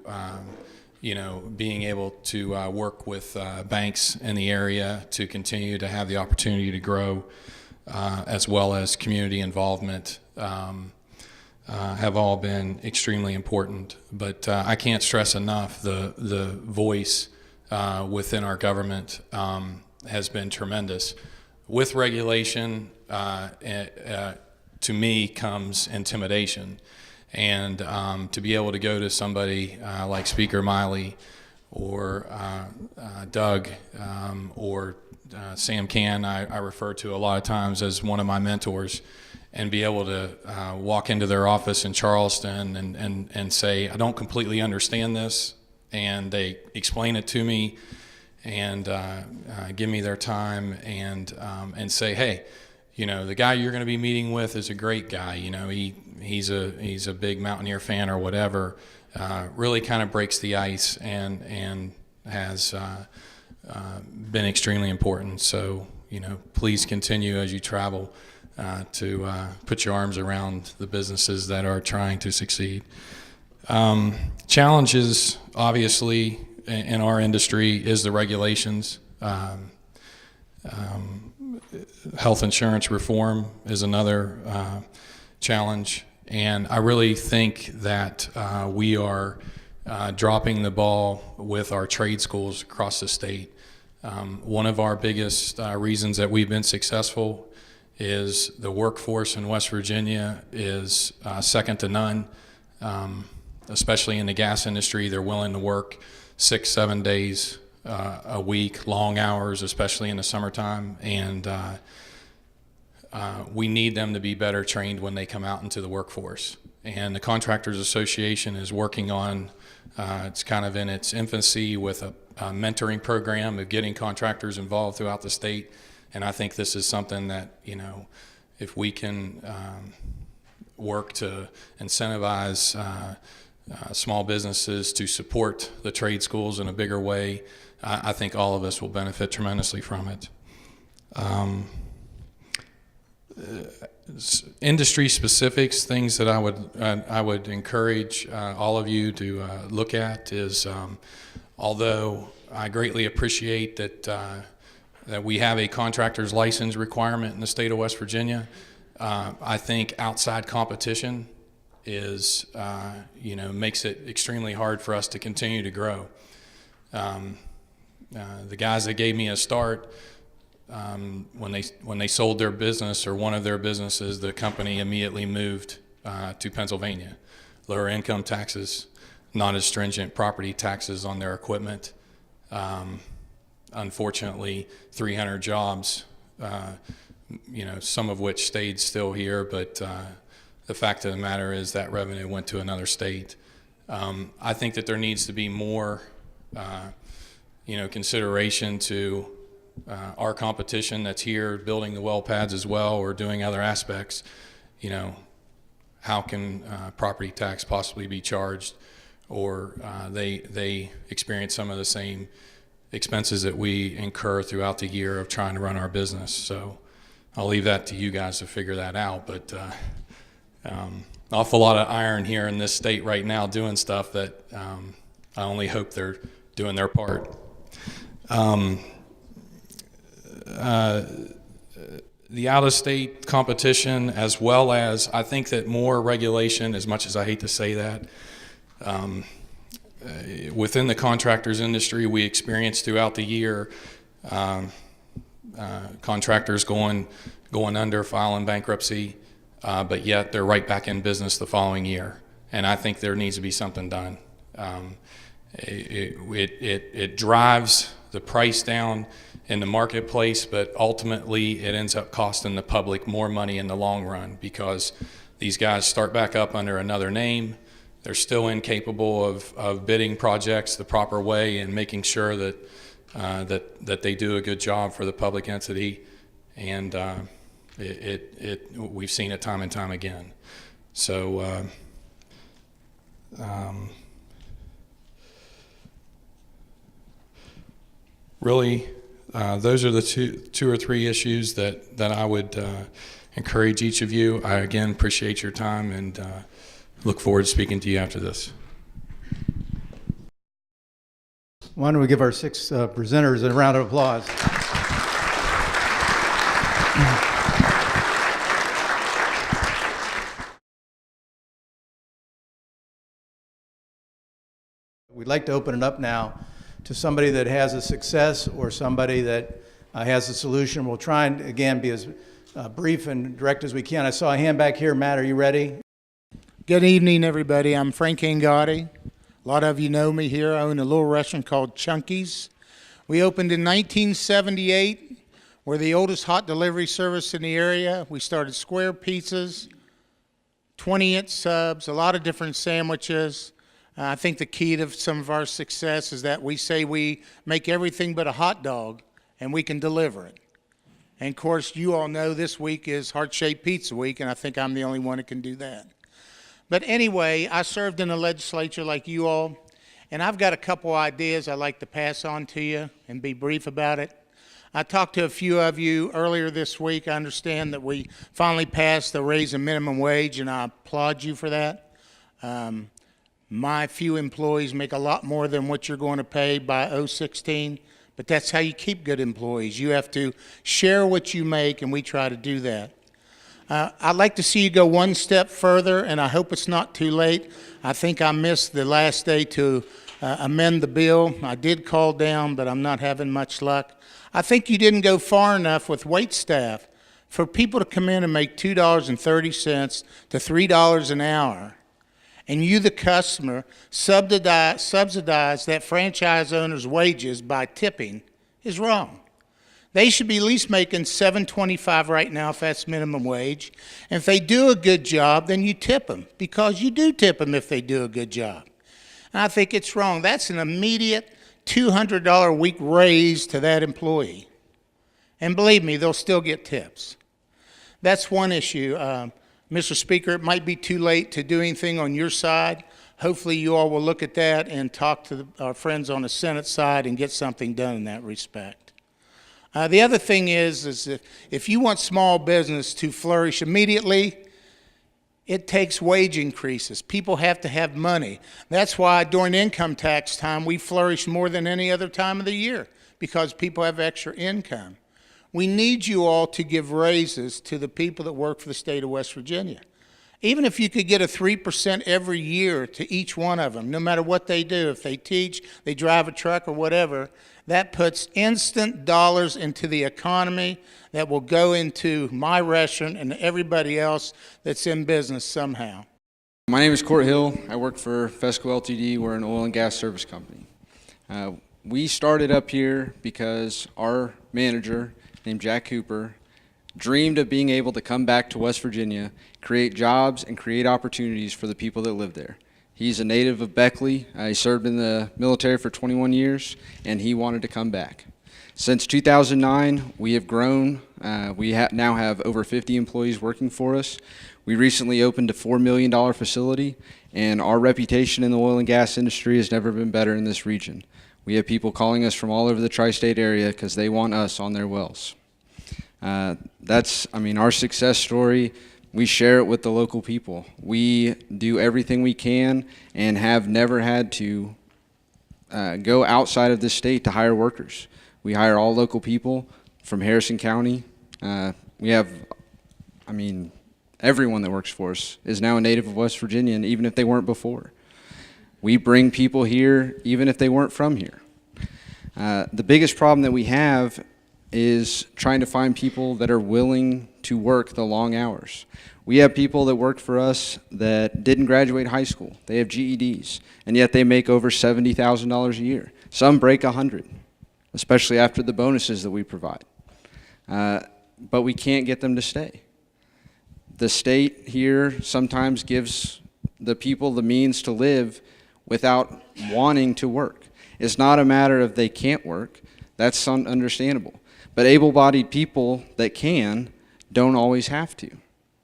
being able to work with banks in the area to continue to have the opportunity to grow, as well as community involvement, have all been extremely important. But I can't stress enough the voice within our government has been tremendous. With regulation, to me, comes intimidation. And to be able to go to somebody like Speaker Miley or Doug or Sam Can, I refer to a lot of times as one of my mentors, and be able to walk into their office in Charleston and say, I don't completely understand this, and they explain it to me and give me their time and say, hey, the guy you're going to be meeting with is a great guy. He's a big Mountaineer fan or whatever. Really kind of breaks the ice and has been extremely important. So please continue as you travel to put your arms around the businesses that are trying to succeed. Challenges, obviously, in our industry is the regulations. Health insurance reform is another challenge, and I really think that we are dropping the ball with our trade schools across the state. One of our biggest reasons that we've been successful is the workforce in West Virginia is second to none, especially in the gas industry. They're willing to work 6-7 days a week, long hours, especially in the summertime, and we need them to be better trained when they come out into the workforce. And the Contractors Association is working on, it's kind of in its infancy with a mentoring program of getting contractors involved throughout the state. And I think this is something that, if we can work to incentivize small businesses to support the trade schools in a bigger way, I think all of us will benefit tremendously from it. Industry specifics, things that I would encourage all of you to look at is, although I greatly appreciate that we have a contractor's license requirement in the state of West Virginia, I think outside competition is makes it extremely hard for us to continue to grow. The guys that gave me a start, when they sold their business or one of their businesses, the company immediately moved to Pennsylvania. Lower income taxes, not as stringent property taxes on their equipment. Unfortunately, 300 jobs, some of which stayed still here, but the fact of the matter is that revenue went to another state. I think that there needs to be more, consideration to our competition that's here building the well pads as well or doing other aspects. How can property tax possibly be charged, or they experience some of the same expenses that we incur throughout the year of trying to run our business. So I'll leave that to you guys to figure that out. But awful lot of iron here in this state right now doing stuff that I only hope they're doing their part. the out-of-state competition, as well as I think that more regulation, as much as I hate to say that, within the contractors industry, we experience throughout the year contractors going under, filing bankruptcy, but yet they're right back in business the following year. And I think there needs to be something done. It drives the price down in the marketplace, but ultimately it ends up costing the public more money in the long run, because these guys start back up under another name. They're still incapable of bidding projects the proper way and making sure that that they do a good job for the public entity, and we've seen it time and time again. So really, those are the two or three issues that I would encourage each of you. I again appreciate your time and look forward to speaking to you after this. Why don't we give our 6 presenters a round of applause? We'd like to open it up now to somebody that has a success or somebody that has a solution. We'll try and, again, be as brief and direct as we can. I saw a hand back here. Matt, are you ready? Good evening, everybody. I'm Frank Angotti. A lot of you know me here. I own a little restaurant called Chunky's. We opened in 1978. We're the oldest hot delivery service in the area. We started square pizzas, 20-inch subs, a lot of different sandwiches. I think the key to some of our success is that we say we make everything but a hot dog, and we can deliver it. And, of course, you all know this week is Heart-Shaped Pizza Week, and I think I'm the only one that can do that. But anyway, I served in the legislature like you all, and I've got a couple ideas I'd like to pass on to you and be brief about it. I talked to a few of you earlier this week. I understand that we finally passed the raise in minimum wage, and I applaud you for that. My few employees make a lot more than what you're going to pay by 2016, but that's how you keep good employees. You have to share what you make, and we try to do that. I'd like to see you go one step further, and I hope it's not too late. I think I missed the last day to amend the bill. I did call down, but I'm not having much luck. I think you didn't go far enough with wait staff for people to come in and make $2.30 to $3 an hour, and you, the customer, subsidize that franchise owner's wages by tipping is wrong. They should be at least making $7.25 right now if that's minimum wage. And if they do a good job, then you tip them, because you do tip them if they do a good job. And I think it's wrong. That's an immediate $200 a week raise to that employee. And believe me, they'll still get tips. That's one issue. Mr. Speaker, it might be too late to do anything on your side. Hopefully you all will look at that and talk to our friends on the Senate side and get something done in that respect. The other thing is if you want small business to flourish immediately, it takes wage increases. People have to have money. That's why during income tax time, we flourish more than any other time of the year, because people have extra income. We need you all to give raises to the people that work for the state of West Virginia. Even if you could get a 3% every year to each one of them, no matter what they do, if they teach, they drive a truck or whatever, that puts instant dollars into the economy that will go into my restaurant and everybody else that's in business somehow. My name is Court Hill. I work for Fesco Ltd. We're an oil and gas service company. We started up here because our manager, named Jack Cooper, dreamed of being able to come back to West Virginia, create jobs, and create opportunities for the people that live there. He's a native of Beckley. He served in the military for 21 years, and he wanted to come back. Since 2009, we have grown. We now have over 50 employees working for us. We recently opened a $4 million facility, and our reputation in the oil and gas industry has never been better in this region. We have people calling us from all over the tri-state area because they want us on their wells. That's, our success story. We share it with the local people. We do everything we can and have never had to go outside of this state to hire workers. We hire all local people from Harrison County. We have, I mean, everyone that works for us is now a native of West Virginia, and even if they weren't before. We bring people here even if they weren't from here. The biggest problem that we have is trying to find people that are willing to work the long hours. We have people that work for us that didn't graduate high school. They have GEDs, and yet they make over $70,000 a year. Some break 100, especially after the bonuses that we provide. But we can't get them to stay. The state here sometimes gives the people the means to live without wanting to work. It's not a matter of they can't work. That's understandable. But able-bodied people that can don't always have to.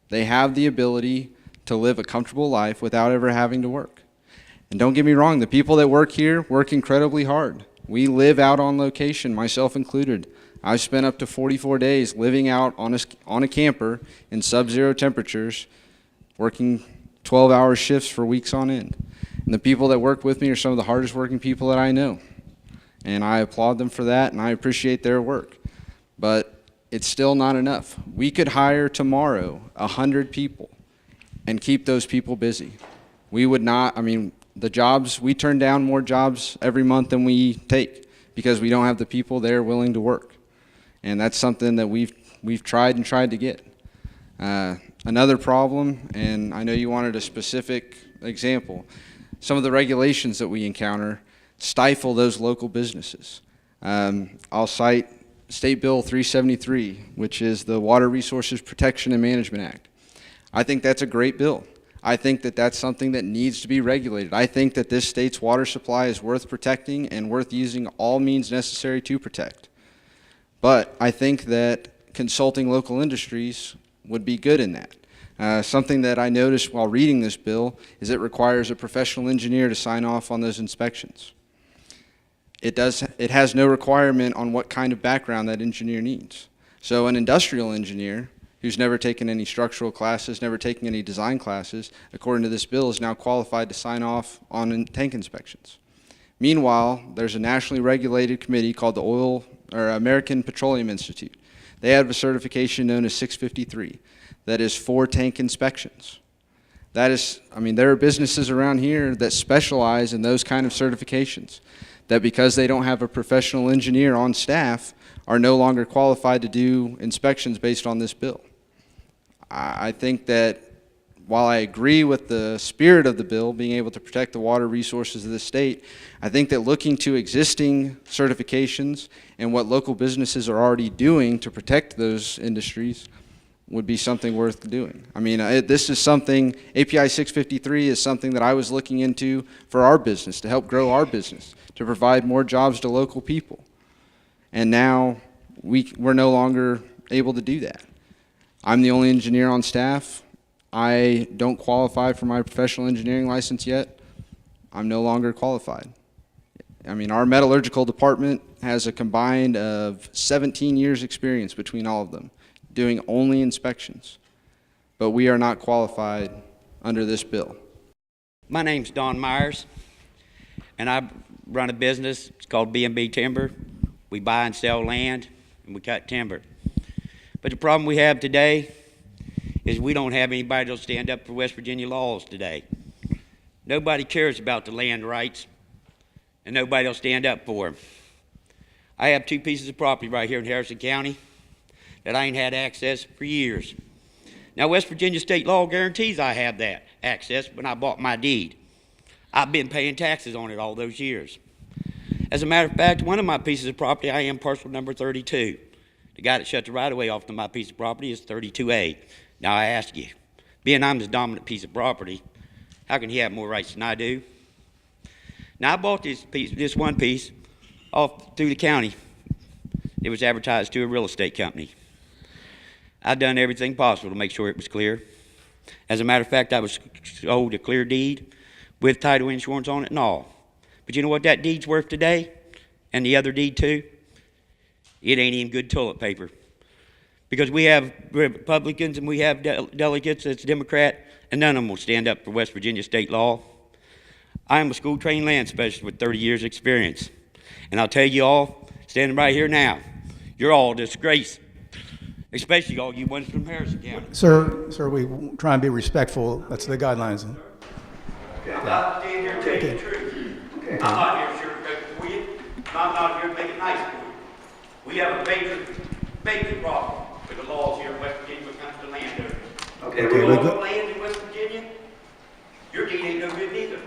They have the ability to live a comfortable life without ever having to work. And don't get me wrong, the people that work here work incredibly hard. We live out on location, myself included. I've spent up to 44 days living out on a camper in sub-zero temperatures, working 12-hour shifts for weeks on end. And the people that work with me are some of the hardest working people that I know. And I applaud them for that, and I appreciate their work. But it's still not enough. We could hire tomorrow 100 people and keep those people busy. We would not, I mean, the jobs, we turn down more jobs every month than we take because we don't have the people there willing to work. And that's something that we've tried and tried to get. Another problem, and I know you wanted a specific example, some of the regulations that we encounter stifle those local businesses. I'll cite State Bill 373, which is the Water Resources Protection and Management Act. I think that's a great bill. I think that that's something that needs to be regulated. I think that this state's water supply is worth protecting and worth using all means necessary to protect. But I think that consulting local industries would be good in that. Something that I noticed while reading this bill is it requires a professional engineer to sign off on those inspections. It has no requirement on what kind of background that engineer needs. So an industrial engineer who's never taken any structural classes, never taken any design classes, according to this bill, is now qualified to sign off on tank inspections. Meanwhile, there's a nationally regulated committee called the American Petroleum Institute. They have a certification known as 653 that is for tank inspections. That is, I mean, there are businesses around here that specialize in those kind of certifications that because they don't have a professional engineer on staff are no longer qualified to do inspections based on this bill. I think that while I agree with the spirit of the bill, being able to protect the water resources of the state, I think that looking to existing certifications and what local businesses are already doing to protect those industries would be something worth doing. I mean, this is something, API 653 is something that I was looking into for our business, to help grow our business, to provide more jobs to local people. And now we're no longer able to do that. I'm the only engineer on staff. I don't qualify for my professional engineering license yet. I'm no longer qualified. I mean, our metallurgical department has a combined of 17 years experience between all of them, doing only inspections. But we are not qualified under this bill. My name's Don Myers, and I run a business. It's called B&B Timber. We buy and sell land, and we cut timber. But the problem we have today is we don't have anybody that'll stand up for West Virginia laws today. Nobody cares about the land rights, and nobody will stand up for them. I have 2 pieces of property right here in Harrison County that I ain't had access for years. Now, West Virginia state law guarantees I have that access when I bought my deed. I've been paying taxes on it all those years. As a matter of fact, one of my pieces of property, I am parcel number 32. The guy that shut the right-of-way off to my piece of property is 32A. Now, I ask you, being I'm the dominant piece of property, how can he have more rights than I do? Now, I bought this one piece off through the county. It was advertised to a real estate company. I've done everything possible to make sure it was clear. As a matter of fact, I was sold a clear deed with title insurance on it and all. But you know what that deed's worth today? And the other deed too? It ain't even good toilet paper. Because we have Republicans and we have delegates that's Democrat, and none of them will stand up for West Virginia state law. I am a school-trained land specialist with 30 years experience. And I'll tell you all, standing right here now, you're all a disgrace. especially all you ones from Harrison County. Sir, we try and be respectful. That's the guidelines. Okay, I'm not standing here telling you the truth. Okay. I'm not here to sugarcoat for you. I'm not here to make it nice for you. We have a major problem with the laws here in West Virginia when it comes to landowners. Okay, we own land in West Virginia. Your deed ain't no good neither,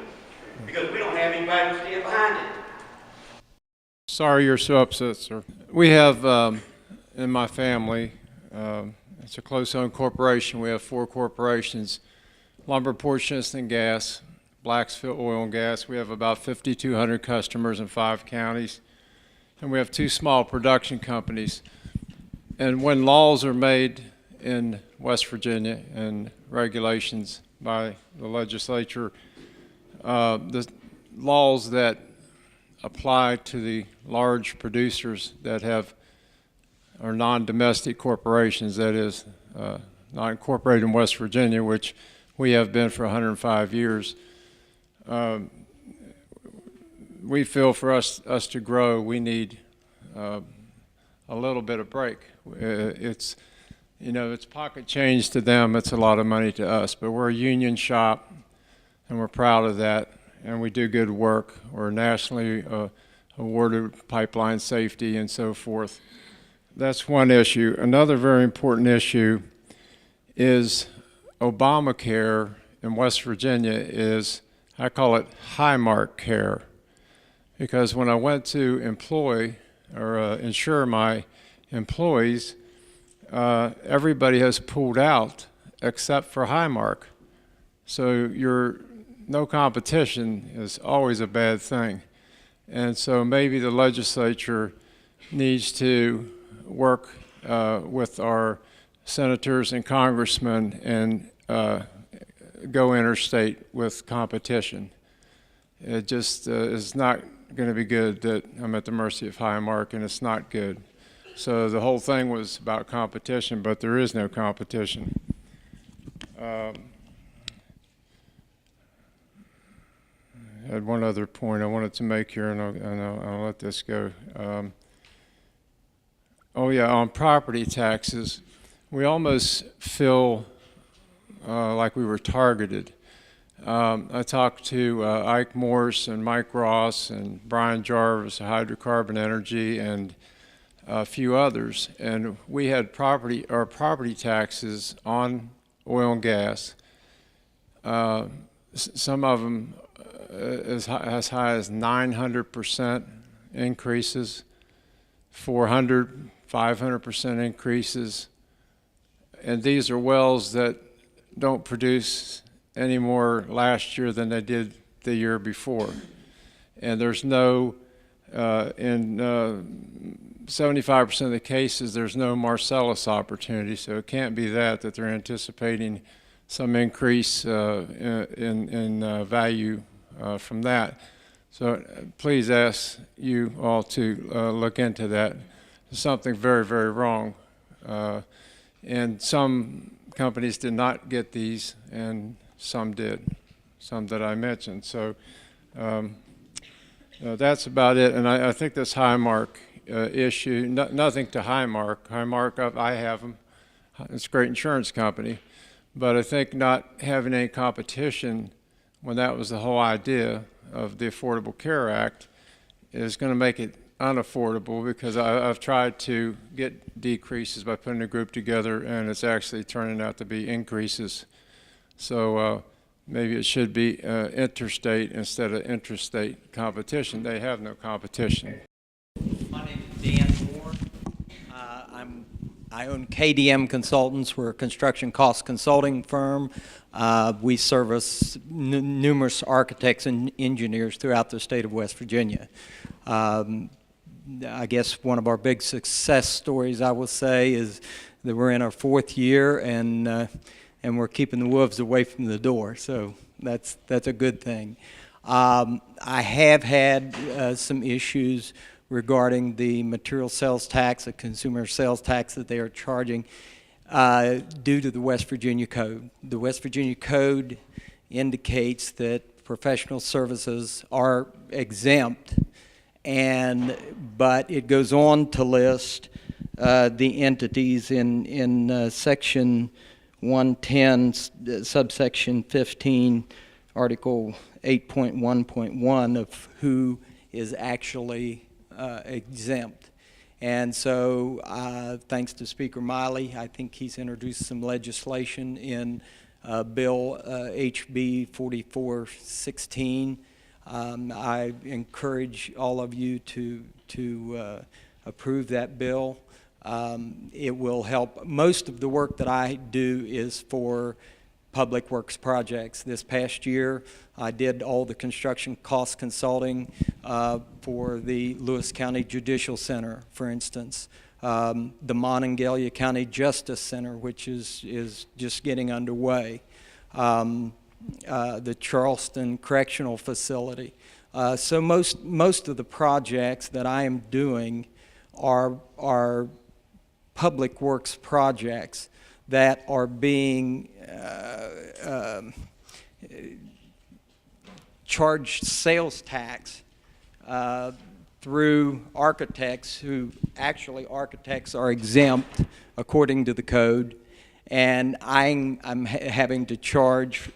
because we don't have anybody to stand behind it. Sorry you're so upset, sir. We have, in my family, it's a close-owned corporation. We have 4 corporations: Lumberport, Shinston Gas, Blacksville Oil and Gas. We have about 5,200 customers in 5 counties. And we have 2 small production companies. And when laws are made in West Virginia and regulations by the legislature, the laws that apply to the large producers that are non-domestic corporations, that is, not incorporated in West Virginia, which we have been for 105 years. We feel for us to grow, we need a little bit of break. It's pocket change to them. It's a lot of money to us, but we're a union shop, and we're proud of that, and we do good work. We're nationally awarded pipeline safety and so forth. That's one issue. Another very important issue is Obamacare in West Virginia is, I call it high-mark care, because when I went to insure my employees, everybody has pulled out except for Highmark. So no competition is always a bad thing. And so maybe the legislature needs to work with our senators and congressmen and go interstate with competition. It just is not going to be good that I'm at the mercy of Highmark, and it's not good. So the whole thing was about competition, but there is no competition. I had one other point I wanted to make here, and I'll let this go. On property taxes, we almost feel like we were targeted. I talked to Ike Morse and Mike Ross and Brian Jarvis of Hydrocarbon Energy and a few others, and we had property taxes on oil and gas. Some of them as high as 900% increases, 400, 500% increases, and these are wells that don't produce any more last year than they did the year before. And there's no, in 75% of the cases, there's no Marcellus opportunity, so it can't be that they're anticipating some increase in value from that. So please ask you all to look into that. There's something very, very wrong. And some companies did not get these, and some did, some that I mentioned. So that's about it. And I think this Highmark issue, nothing to Highmark. Highmark, I have them. It's a great insurance company. But I think not having any competition, when that was the whole idea of the Affordable Care Act, is going to make it unaffordable, because I've tried to get decreases by putting a group together, and it's actually turning out to be increases. So maybe it should be interstate instead of intrastate competition. They have no competition. My name is Dan Moore. I own KDM Consultants. We're a construction cost consulting firm. We service numerous architects and engineers throughout the state of West Virginia. I guess one of our big success stories, I will say, is that we're in our 4th year, and we're keeping the wolves away from the door. So that's a good thing. I have had some issues regarding the material sales tax, the consumer sales tax that they are charging due to the West Virginia Code. The West Virginia Code indicates that professional services are exempt, but it goes on to list the entities in Section 110, subsection 15, Article 8.1.1 of who is actually exempt. And so thanks to Speaker Miley, I think he's introduced some legislation in Bill HB 4416. I encourage all of you to approve that bill. It will help. Most of the work that I do is for public works projects. This past year, I did all the construction cost consulting for the Lewis County Judicial Center, for instance. The Monongalia County Justice Center, which is just getting underway. The Charleston Correctional Facility. So most of the projects that I am doing are public works projects that are being charged sales tax through architects who actually architects are exempt according to the code, and I'm having to charge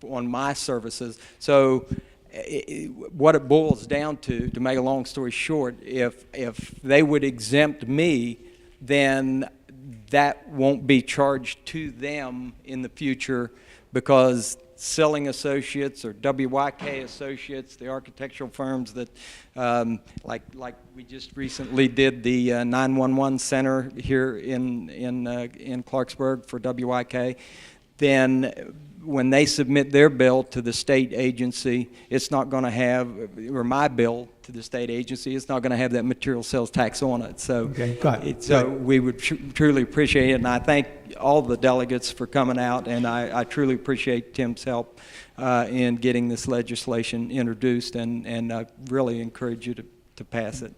on my services. So what it boils down to make a long story short, if they would exempt me, then that won't be charged to them in the future, because Selling Associates or WYK Associates, the architectural firms that, like we just recently did the 911 center here in Clarksburg for WYK, then when they submit their bill to the state agency, it's not going to have, or my bill to the state agency, it's not going to have that material sales tax on it. So, okay, got it. So we would truly appreciate it, and I thank all the delegates for coming out, and I truly appreciate Tim's help in getting this legislation introduced, and I really encourage you to pass it.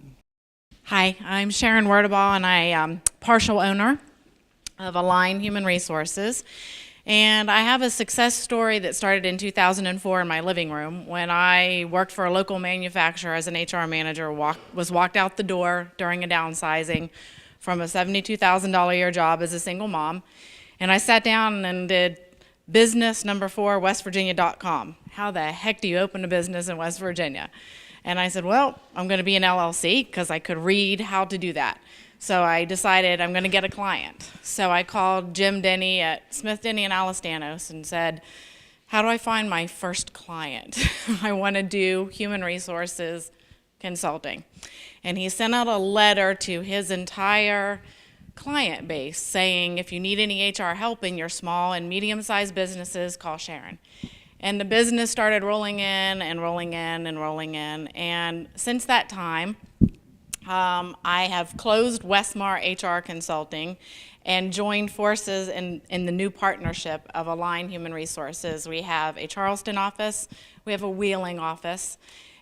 Hi, I'm Sharon Wordaball, and I am partial owner of Align Human Resources. And I have a success story that started in 2004 in my living room when I worked for a local manufacturer as an HR manager, was walked out the door during a downsizing from a $72,000 a year job as a single mom. And I sat down and did business number 4, westvirginia.com. How the heck do you open a business in West Virginia? And I said, well, I'm going to be an LLC because I could read how to do that. So I decided I'm going to get a client. So I called Jim Denny at Smith, Denny, and Alastanos and said, how do I find my first client? I want to do human resources consulting. And he sent out a letter to his entire client base saying, if you need any HR help in your small and medium-sized businesses, call Sharon. And the business started rolling in and rolling in and rolling in. And since that time, I have closed Westmar HR Consulting and joined forces in the new partnership of Align Human Resources. We have a Charleston office, we have a Wheeling office,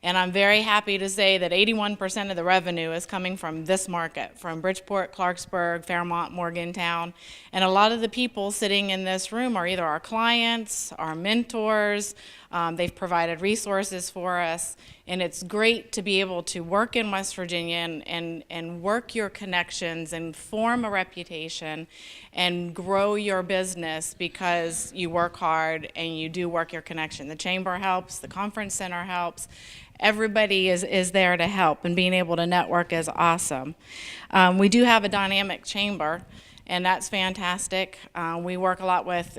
and I'm very happy to say that 81% of the revenue is coming from this market, from Bridgeport, Clarksburg, Fairmont, Morgantown. And a lot of the people sitting in this room are either our clients, our mentors, they've provided resources for us. And it's great to be able to work in West Virginia and work your connections and form a reputation and grow your business because you work hard and you do work your connection. The chamber helps, the conference center helps. Everybody is there to help, and being able to network is awesome. We do have a dynamic chamber, and that's fantastic. We work a lot with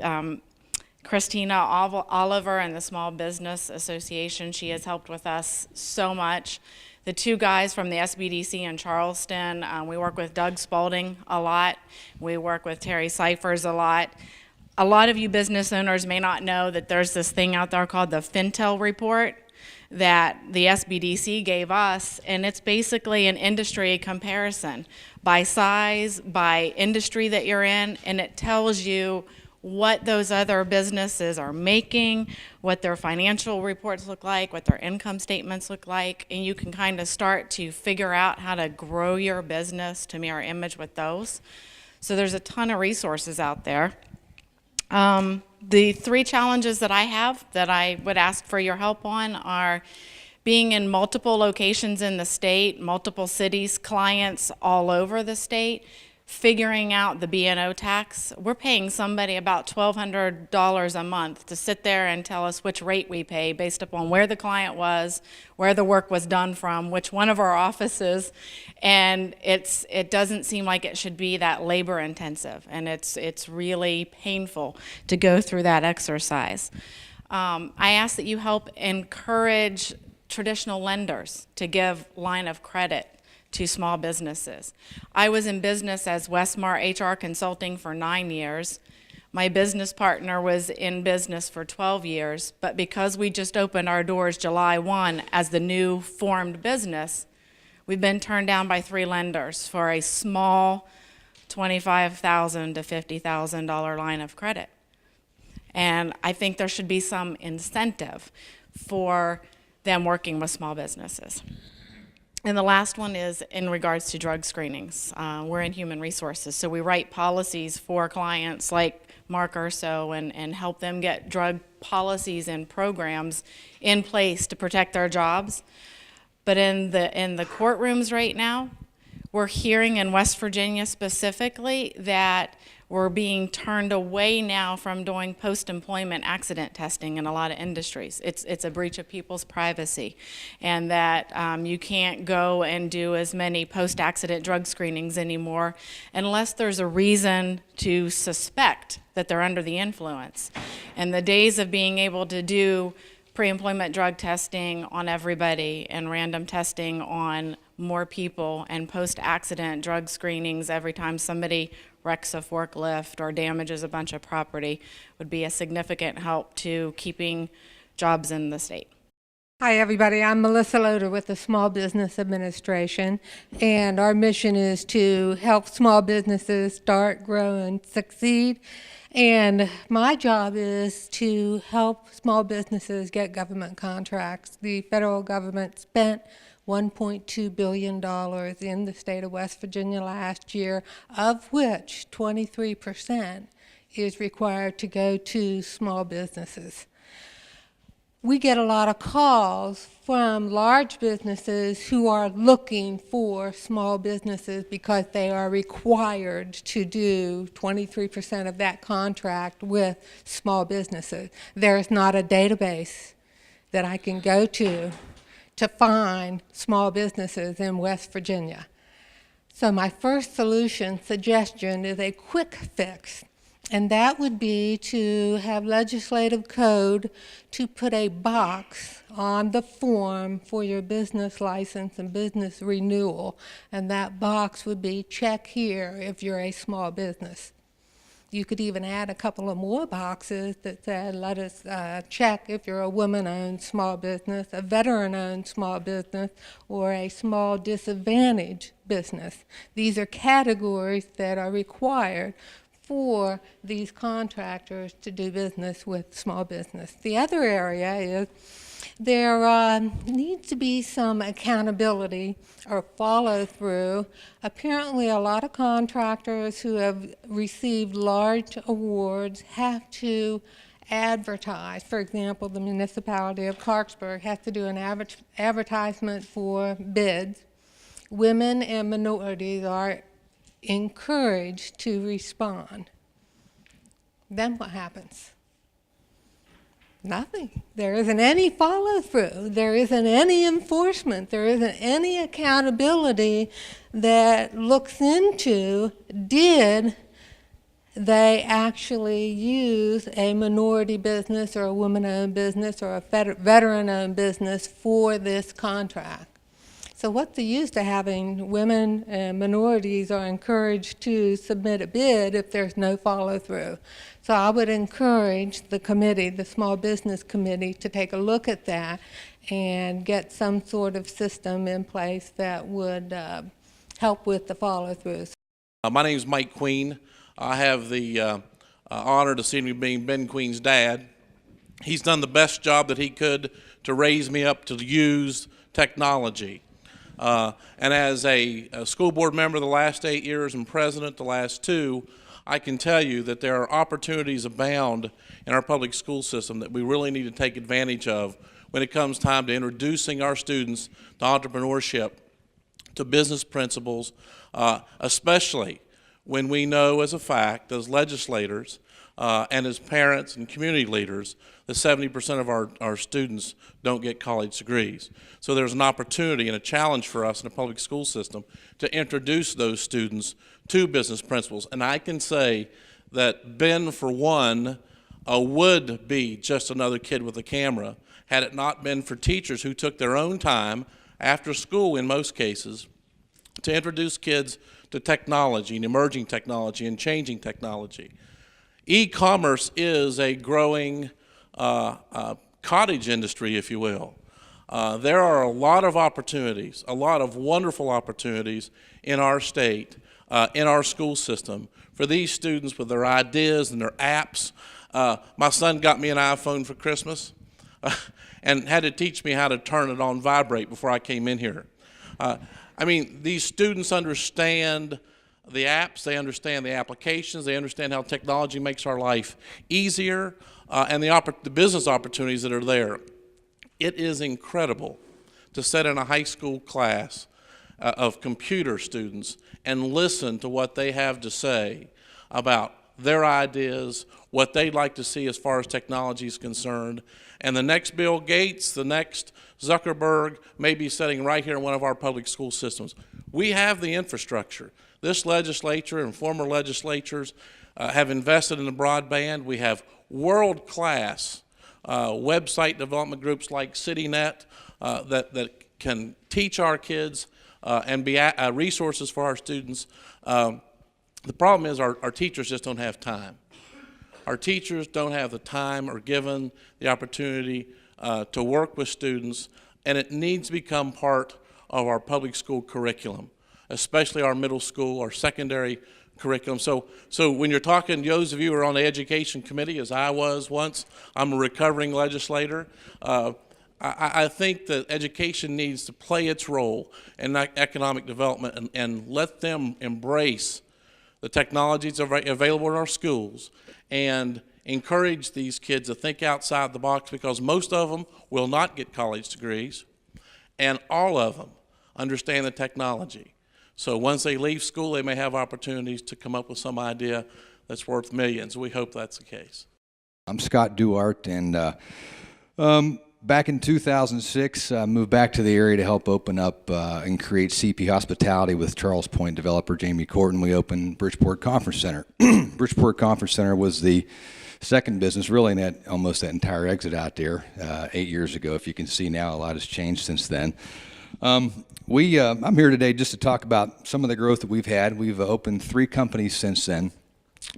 Christina Oliver and the Small Business Association. She has helped with us so much. The two guys from the SBDC in Charleston, we work with Doug Spalding a lot. We work with Terry Cyphers a lot. A lot of you business owners may not know that there's this thing out there called the Fintel report that the SBDC gave us, and it's basically an industry comparison by size, by industry that you're in, and it tells you what those other businesses are making, what their financial reports look like, what their income statements look like, and you can kind of start to figure out how to grow your business to mirror image with those. So there's a ton of resources out there. The 3 challenges that I have that I would ask for your help on are being in multiple locations in the state, multiple cities, clients all over the state, figuring out the B&O tax. We're paying somebody about $1,200 a month to sit there and tell us which rate we pay based upon where the client was, where the work was done from, which one of our offices, and it doesn't seem like it should be that labor intensive, and it's really painful to go through that exercise. I ask that you help encourage traditional lenders to give line of credit to small businesses. I was in business as Westmar HR Consulting for 9 years. My business partner was in business for 12 years, but because we just opened our doors July 1 as the new formed business, we've been turned down by 3 lenders for a small $25,000 to $50,000 line of credit. And I think there should be some incentive for them working with small businesses. And the last one is in regards to drug screenings. We're in human resources, so we write policies for clients like Mark Urso and help them get drug policies and programs in place to protect their jobs. But in the courtrooms right now, we're hearing in West Virginia specifically that we're being turned away now from doing post-employment accident testing in a lot of industries. It's a breach of people's privacy, and that you can't go and do as many post-accident drug screenings anymore unless there's a reason to suspect that they're under the influence. And the days of being able to do pre-employment drug testing on everybody and random testing on more people and post-accident drug screenings every time somebody wrecks a forklift or damages a bunch of property would be a significant help to keeping jobs in the state. Hi, everybody. I'm Melissa Loader with the Small Business Administration, and our mission is to help small businesses start, grow, and succeed. And my job is to help small businesses get government contracts. The federal government spent $1.2 billion in the state of West Virginia last year, of which 23% is required to go to small businesses. We get a lot of calls from large businesses who are looking for small businesses because they are required to do 23% of that contract with small businesses. There's not a database that I can go to find small businesses in West Virginia. So my first suggestion is a quick fix, and that would be to have legislative code to put a box on the form for your business license and business renewal, and that box would be check here if you're a small business. You could even add a couple of more boxes that said, let us check if you're a woman-owned small business, a veteran-owned small business, or a small disadvantaged business. These are categories that are required for these contractors to do business with small business. The other area is there needs to be some accountability or follow-through. Apparently, a lot of contractors who have received large awards have to advertise. For example, the municipality of Clarksburg has to do an advertisement for bids. Women and minorities are encouraged to respond. Then what happens? Nothing. There isn't any follow-through. There isn't any enforcement. There isn't any accountability that looks into, did they actually use a minority business or a woman-owned business or a veteran-owned business for this contract? So what's the use to having women and minorities are encouraged to submit a bid if there's no follow-through? So I would encourage the committee, the Small Business Committee, to take a look at that and get some sort of system in place that would help with the follow-throughs. My name is Mike Queen. I have the honor to see me being Ben Queen's dad. He's done the best job that he could to raise me up to use technology. And as a school board member the last 8 years and president the last 2, I can tell you that there are opportunities abound in our public school system that we really need to take advantage of when it comes time to introducing our students to entrepreneurship, to business principles, especially when we know as a fact, as legislators and as parents and community leaders, that 70% of our students don't get college degrees. So there's an opportunity and a challenge for us in the public school system to introduce those students to business principles. And I can say that Ben, for one, would be just another kid with a camera had it not been for teachers who took their own time after school in most cases to introduce kids to technology and emerging technology and changing technology. E-commerce is a growing cottage industry, if you will. There are a lot of opportunities, a lot of wonderful opportunities in our state, in our school system, for these students with their ideas and their apps. My son got me an iPhone for Christmas and had to teach me how to turn it on vibrate before I came in here. I mean, these students understand the apps, they understand the applications, they understand how technology makes our life easier, and the business opportunities that are there. It is incredible to sit in a high school class of computer students and listen to what they have to say about their ideas, what they'd like to see as far as technology is concerned. And the next Bill Gates, the next Zuckerberg may be sitting right here in one of our public school systems. We have the infrastructure. This legislature and former legislatures have invested in the broadband. We have world-class website development groups like CityNet that can teach our kids and be resources for our students. The problem is our teachers just don't have time. Our teachers don't have the time or given the opportunity to work with students, and it needs to become part of our public school curriculum, especially our middle school, our secondary curriculum. So when you're talking, those of you who are on the education committee, as I was once, I'm a recovering legislator, I think that education needs to play its role in economic development and let them embrace the technologies available in our schools and encourage these kids to think outside the box, because most of them will not get college degrees and all of them understand the technology. So once they leave school, they may have opportunities to come up with some idea that's worth millions. We hope that's the case. I'm Scott Duarte, and back in 2006, I moved back to the area to help open up and create CP Hospitality with Charles Point developer Jamie Corton. We opened Bridgeport Conference Center. Bridgeport Conference Center was the second business, really, in that almost that entire exit out there 8 years ago. If you can see now, a lot has changed since then. I'm here today just to talk about some of the growth that we've had. We've opened 3 companies since then.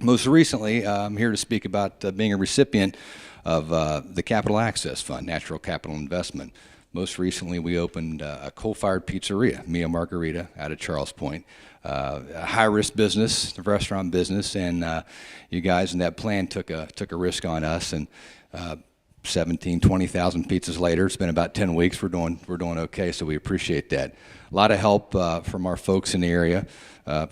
Most recently, I'm here to speak about being a recipient of the Capital Access Fund, Natural Capital Investment. Most recently, we opened a coal-fired pizzeria, Mia Margarita, out of Charles Point. A high-risk business, the restaurant business, and you guys in that plan took a risk on us, and 17, 20,000 pizzas later, it's been about 10 weeks, we're doing okay, so we appreciate that. A lot of help from our folks in the area.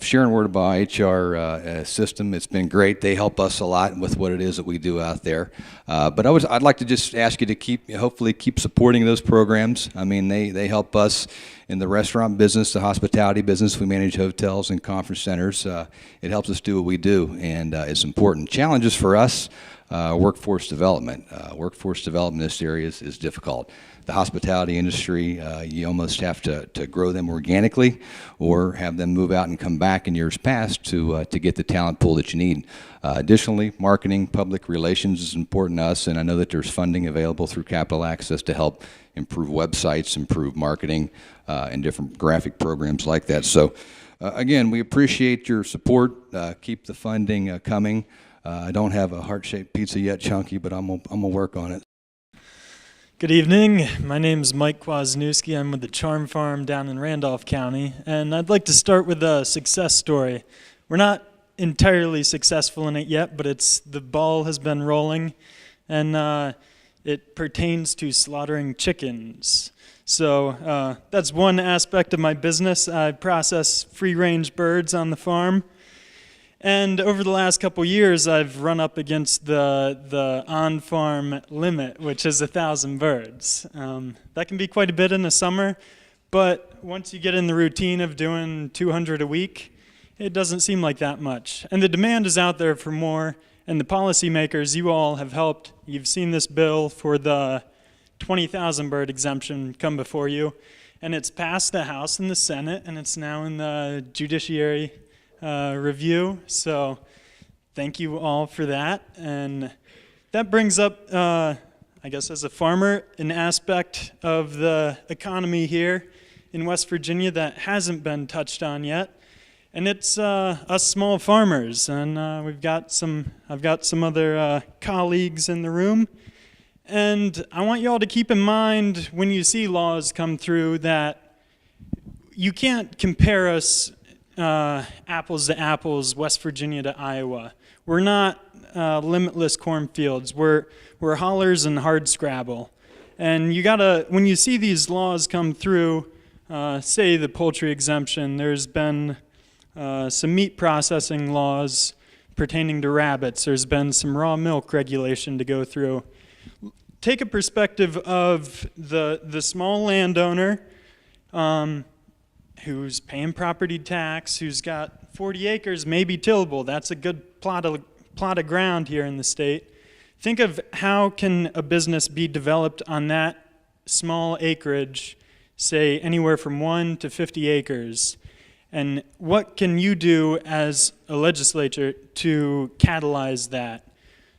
Sharon word about HR system, it's been great. They help us a lot with what it is that we do out there. But I'd like to just ask you to hopefully keep supporting those programs. I mean, they help us in the restaurant business, the hospitality business. We manage hotels and conference centers. It helps us do what we do, and it's important. Challenges for us, workforce development. Workforce development in this area is difficult. The hospitality industry, you almost have to grow them organically or have them move out and come back in years past to get the talent pool that you need. Additionally, marketing, public relations is important to us, and I know that there's funding available through Capital Access to help improve websites, improve marketing, and different graphic programs like that. So again, we appreciate your support. Keep the funding coming. I don't have a heart-shaped pizza yet, Chunky, but I'm gonna work on it. Good evening. My name is Mike Kwasniewski. I'm with the Charm Farm down in Randolph County, and I'd like to start with a success story. We're not entirely successful in it yet, but the ball has been rolling, and it pertains to slaughtering chickens. So that's one aspect of my business. I process free-range birds on the farm. And over the last couple years, I've run up against the on-farm limit, which is 1,000 birds. That can be quite a bit in the summer, but once you get in the routine of doing 200 a week, it doesn't seem like that much. And the demand is out there for more, and the policymakers, you all have helped. You've seen this bill for the 20,000 bird exemption come before you, and it's passed the House and the Senate, and it's now in the Judiciary review. So thank you all for that. And that brings up, I guess as a farmer, an aspect of the economy here in West Virginia that hasn't been touched on yet. And it's us small farmers, and I've got some other colleagues in the room. And I want you all to keep in mind when you see laws come through that you can't compare us apples to apples, West Virginia to Iowa. We're not limitless cornfields. We're hollers and hard scrabble. And you gotta, when you see these laws come through, say the poultry exemption, there's been some meat processing laws pertaining to rabbits. There's been some raw milk regulation to go through. Take a perspective of the small landowner who's paying property tax, who's got 40 acres, maybe tillable. That's a good plot of ground here in the state. Think of how can a business be developed on that small acreage, say anywhere from 1 to 50 acres. And what can you do as a legislature to catalyze that?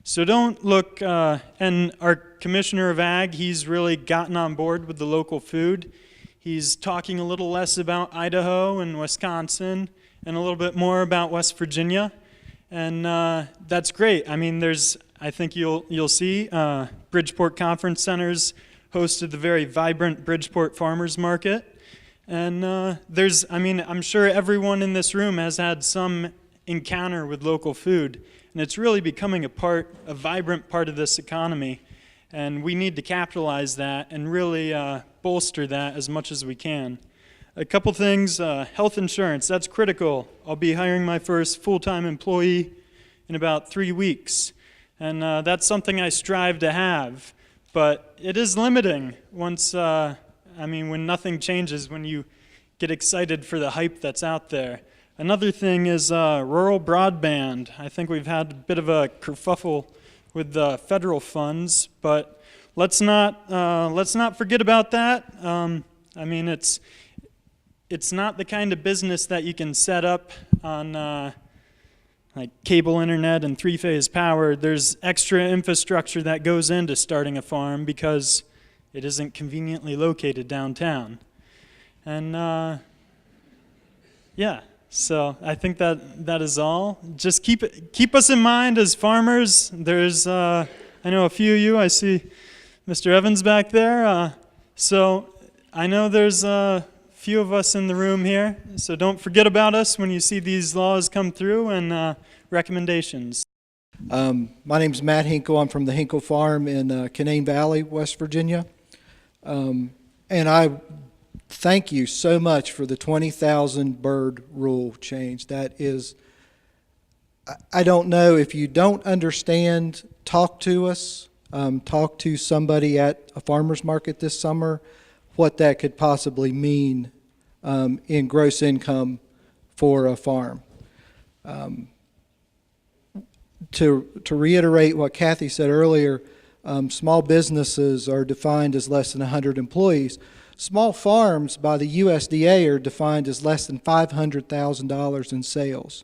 So don't look, and our Commissioner of Ag, he's really gotten on board with the local food. He's talking a little less about Idaho and Wisconsin and a little bit more about West Virginia. And that's great. I mean, I think you'll see Bridgeport Conference Center's hosted the very vibrant Bridgeport Farmers Market. And I'm sure everyone in this room has had some encounter with local food, and it's really becoming a vibrant part of this economy, and we need to capitalize that and really bolster that as much as we can. A couple things, health insurance, that's critical. I'll be hiring my first full-time employee in about 3 weeks, and that's something I strive to have, but it is limiting once when nothing changes, when you get excited for the hype that's out there. Another thing is rural broadband. I think we've had a bit of a kerfuffle with the federal funds, but let's not forget about that. It's not the kind of business that you can set up on like cable internet and three-phase power. There's extra infrastructure that goes into starting a farm because it isn't conveniently located downtown. And so I think that is all. Just keep us in mind as farmers. There's, I know a few of you, I see Mr. Evans back there. So I know there's a few of us in the room here. So don't forget about us when you see these laws come through and recommendations. My name's Matt Hinkle. I'm from the Hinkle Farm in Canaan Valley, West Virginia. And I thank you so much for the 20,000 bird rule change. That is, I don't know, if you don't understand, talk to us. Talk to somebody at a farmer's market this summer, what that could possibly mean in gross income for a farm. To reiterate what Kathy said earlier, small businesses are defined as less than 100 employees. Small farms by the USDA are defined as less than $500,000 in sales.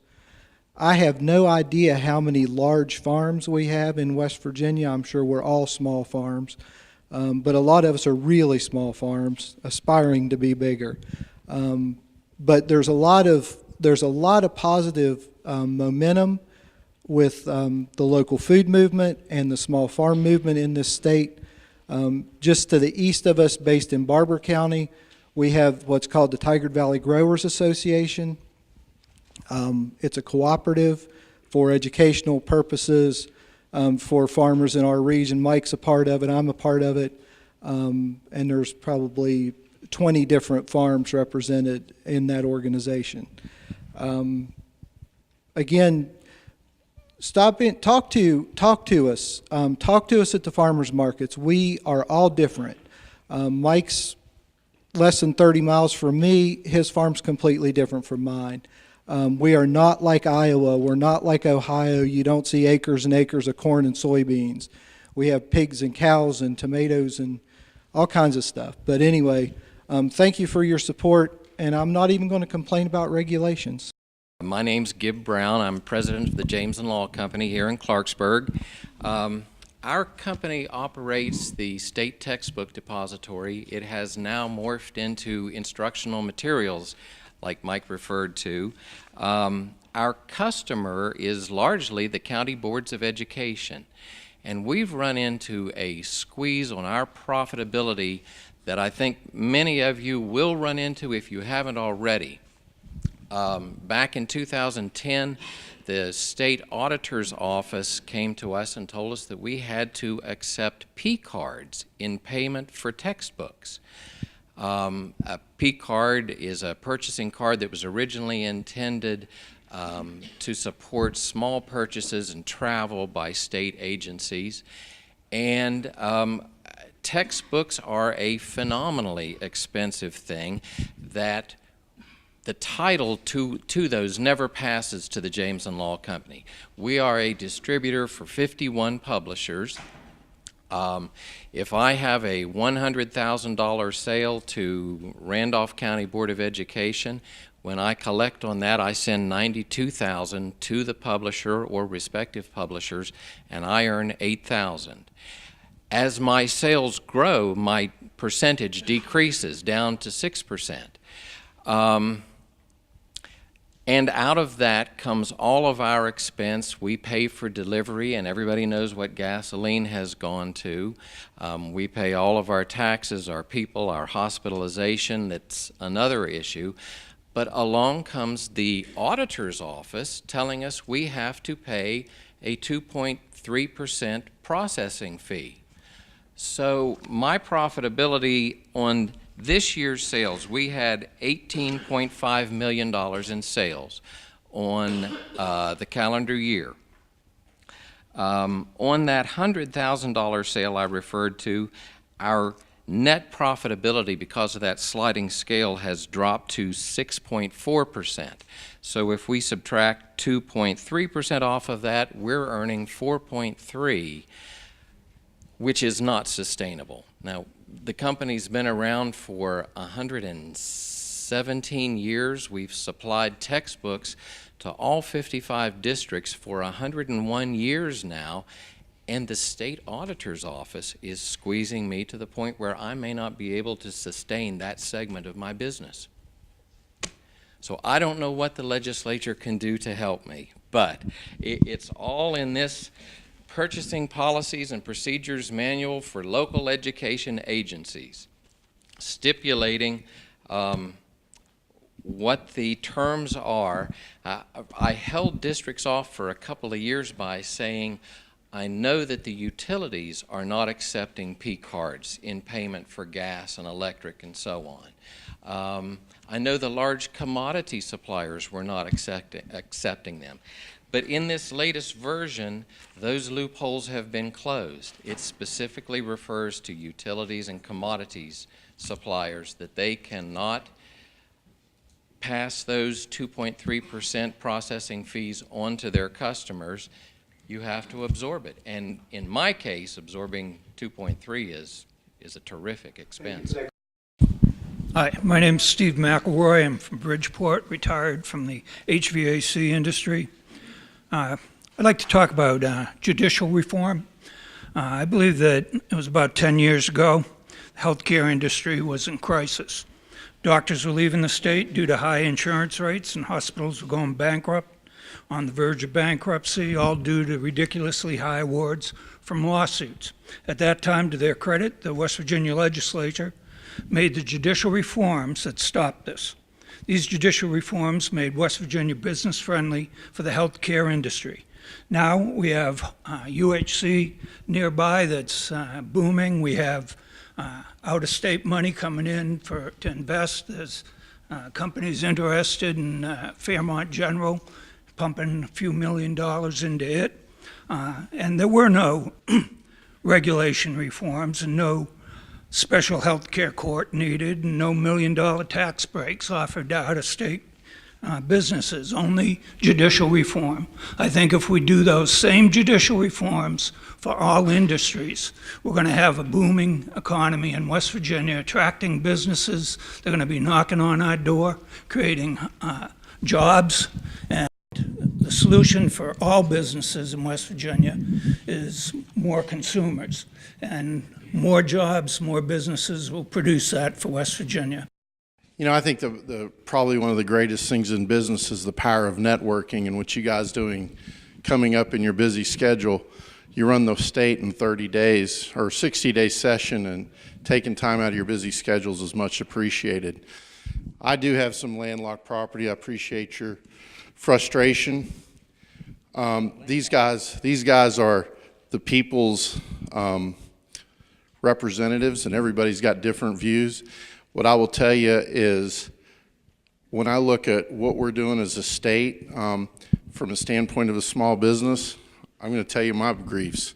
I have no idea how many large farms we have in West Virginia. I'm sure we're all small farms, but a lot of us are really small farms aspiring to be bigger. But there's a lot of positive momentum with the local food movement and the small farm movement in this state. Just to the east of us, based in Barber County, we have what's called the Tigard Valley Growers Association. It's a cooperative for educational purposes for farmers in our region. Mike's a part of it, I'm a part of it, and there's probably 20 different farms represented in that organization. Again, stop in, talk to us. Talk to us at the farmers markets. We are all different. Mike's less than 30 miles from me. His farm's completely different from mine. We are not like Iowa. We're not like Ohio. You don't see acres and acres of corn and soybeans. We have pigs and cows and tomatoes and all kinds of stuff. But anyway, thank you for your support, and I'm not even going to complain about regulations. My name's Gib Brown. I'm president of the James and Law Company here in Clarksburg. Our company operates the state textbook depository. It has now morphed into instructional materials, like Mike referred to. Our customer is largely the county boards of education, and we've run into a squeeze on our profitability that I think many of you will run into if you haven't already. Back in 2010, the state auditor's office came to us and told us that we had to accept P cards in payment for textbooks. A P card is a purchasing card that was originally intended to support small purchases and travel by state agencies. And textbooks are a phenomenally expensive thing that the title to those never passes to the James and Law Company. We are a distributor for 51 publishers. If I have a $100,000 sale to Randolph County Board of Education, when I collect on that, I send $92,000 to the publisher or respective publishers, and I earn $8,000. As my sales grow, my percentage decreases down to 6%. And out of that comes all of our expense. We pay for delivery, and everybody knows what gasoline has gone to. We pay all of our taxes, our people, our hospitalization. That's another issue. But along comes the auditor's office telling us we have to pay a 2.3% processing fee. So my profitability on this year's sales, we had $18.5 million in sales on the calendar year. On that $100,000 sale I referred to, our net profitability because of that sliding scale has dropped to 6.4%. So if we subtract 2.3% off of that, we're earning 4.3%, which is not sustainable. Now, the company's been around for 117 years. We've supplied textbooks to all 55 districts for 101 years now, and the state auditor's office is squeezing me to the point where I may not be able to sustain that segment of my business. So I don't know what the legislature can do to help me, but it's all in this Purchasing Policies and Procedures Manual for Local Education Agencies, stipulating what the terms are. I held districts off for a couple of years by saying, I know that the utilities are not accepting P cards in payment for gas and electric and so on. I know the large commodity suppliers were not accepting them. But in this latest version, those loopholes have been closed. It specifically refers to utilities and commodities suppliers that they cannot pass those 2.3% processing fees on to their customers. You have to absorb it. And in my case, absorbing 2.3 is a terrific expense. Hi, my name's Steve McElroy. I'm from Bridgeport, retired from the HVAC industry. I'd like to talk about judicial reform. I believe that it was about 10 years ago, the healthcare industry was in crisis. Doctors were leaving the state due to high insurance rates, and hospitals were going bankrupt, on the verge of bankruptcy, all due to ridiculously high awards from lawsuits. At that time, to their credit, the West Virginia legislature made the judicial reforms that stopped this. These judicial reforms made West Virginia business friendly for the healthcare industry. Now we have UHC nearby that's booming. We have out-of-state money coming in to invest. There's companies interested in Fairmont General, pumping a few $1 million into it. And there were no regulation reforms and no special health care court needed, and no $1 million tax breaks offered to out-of-state businesses, only judicial reform. I think if we do those same judicial reforms for all industries, we're going to have a booming economy in West Virginia, attracting businesses. They're going to be knocking on our door, creating jobs. And the solution for all businesses in West Virginia is more consumers. And more jobs, more businesses will produce that for West Virginia. You know, I think probably one of the greatest things in business is the power of networking, and what you guys doing coming up in your busy schedule. You run the state in 30 days or 60-day session, and taking time out of your busy schedules is much appreciated. I do have some landlocked property. I appreciate your frustration. These guys are the people's representatives, and everybody's got different views. What I will tell you is, when I look at what we're doing as a state, from the standpoint of a small business, I'm going to tell you my griefs.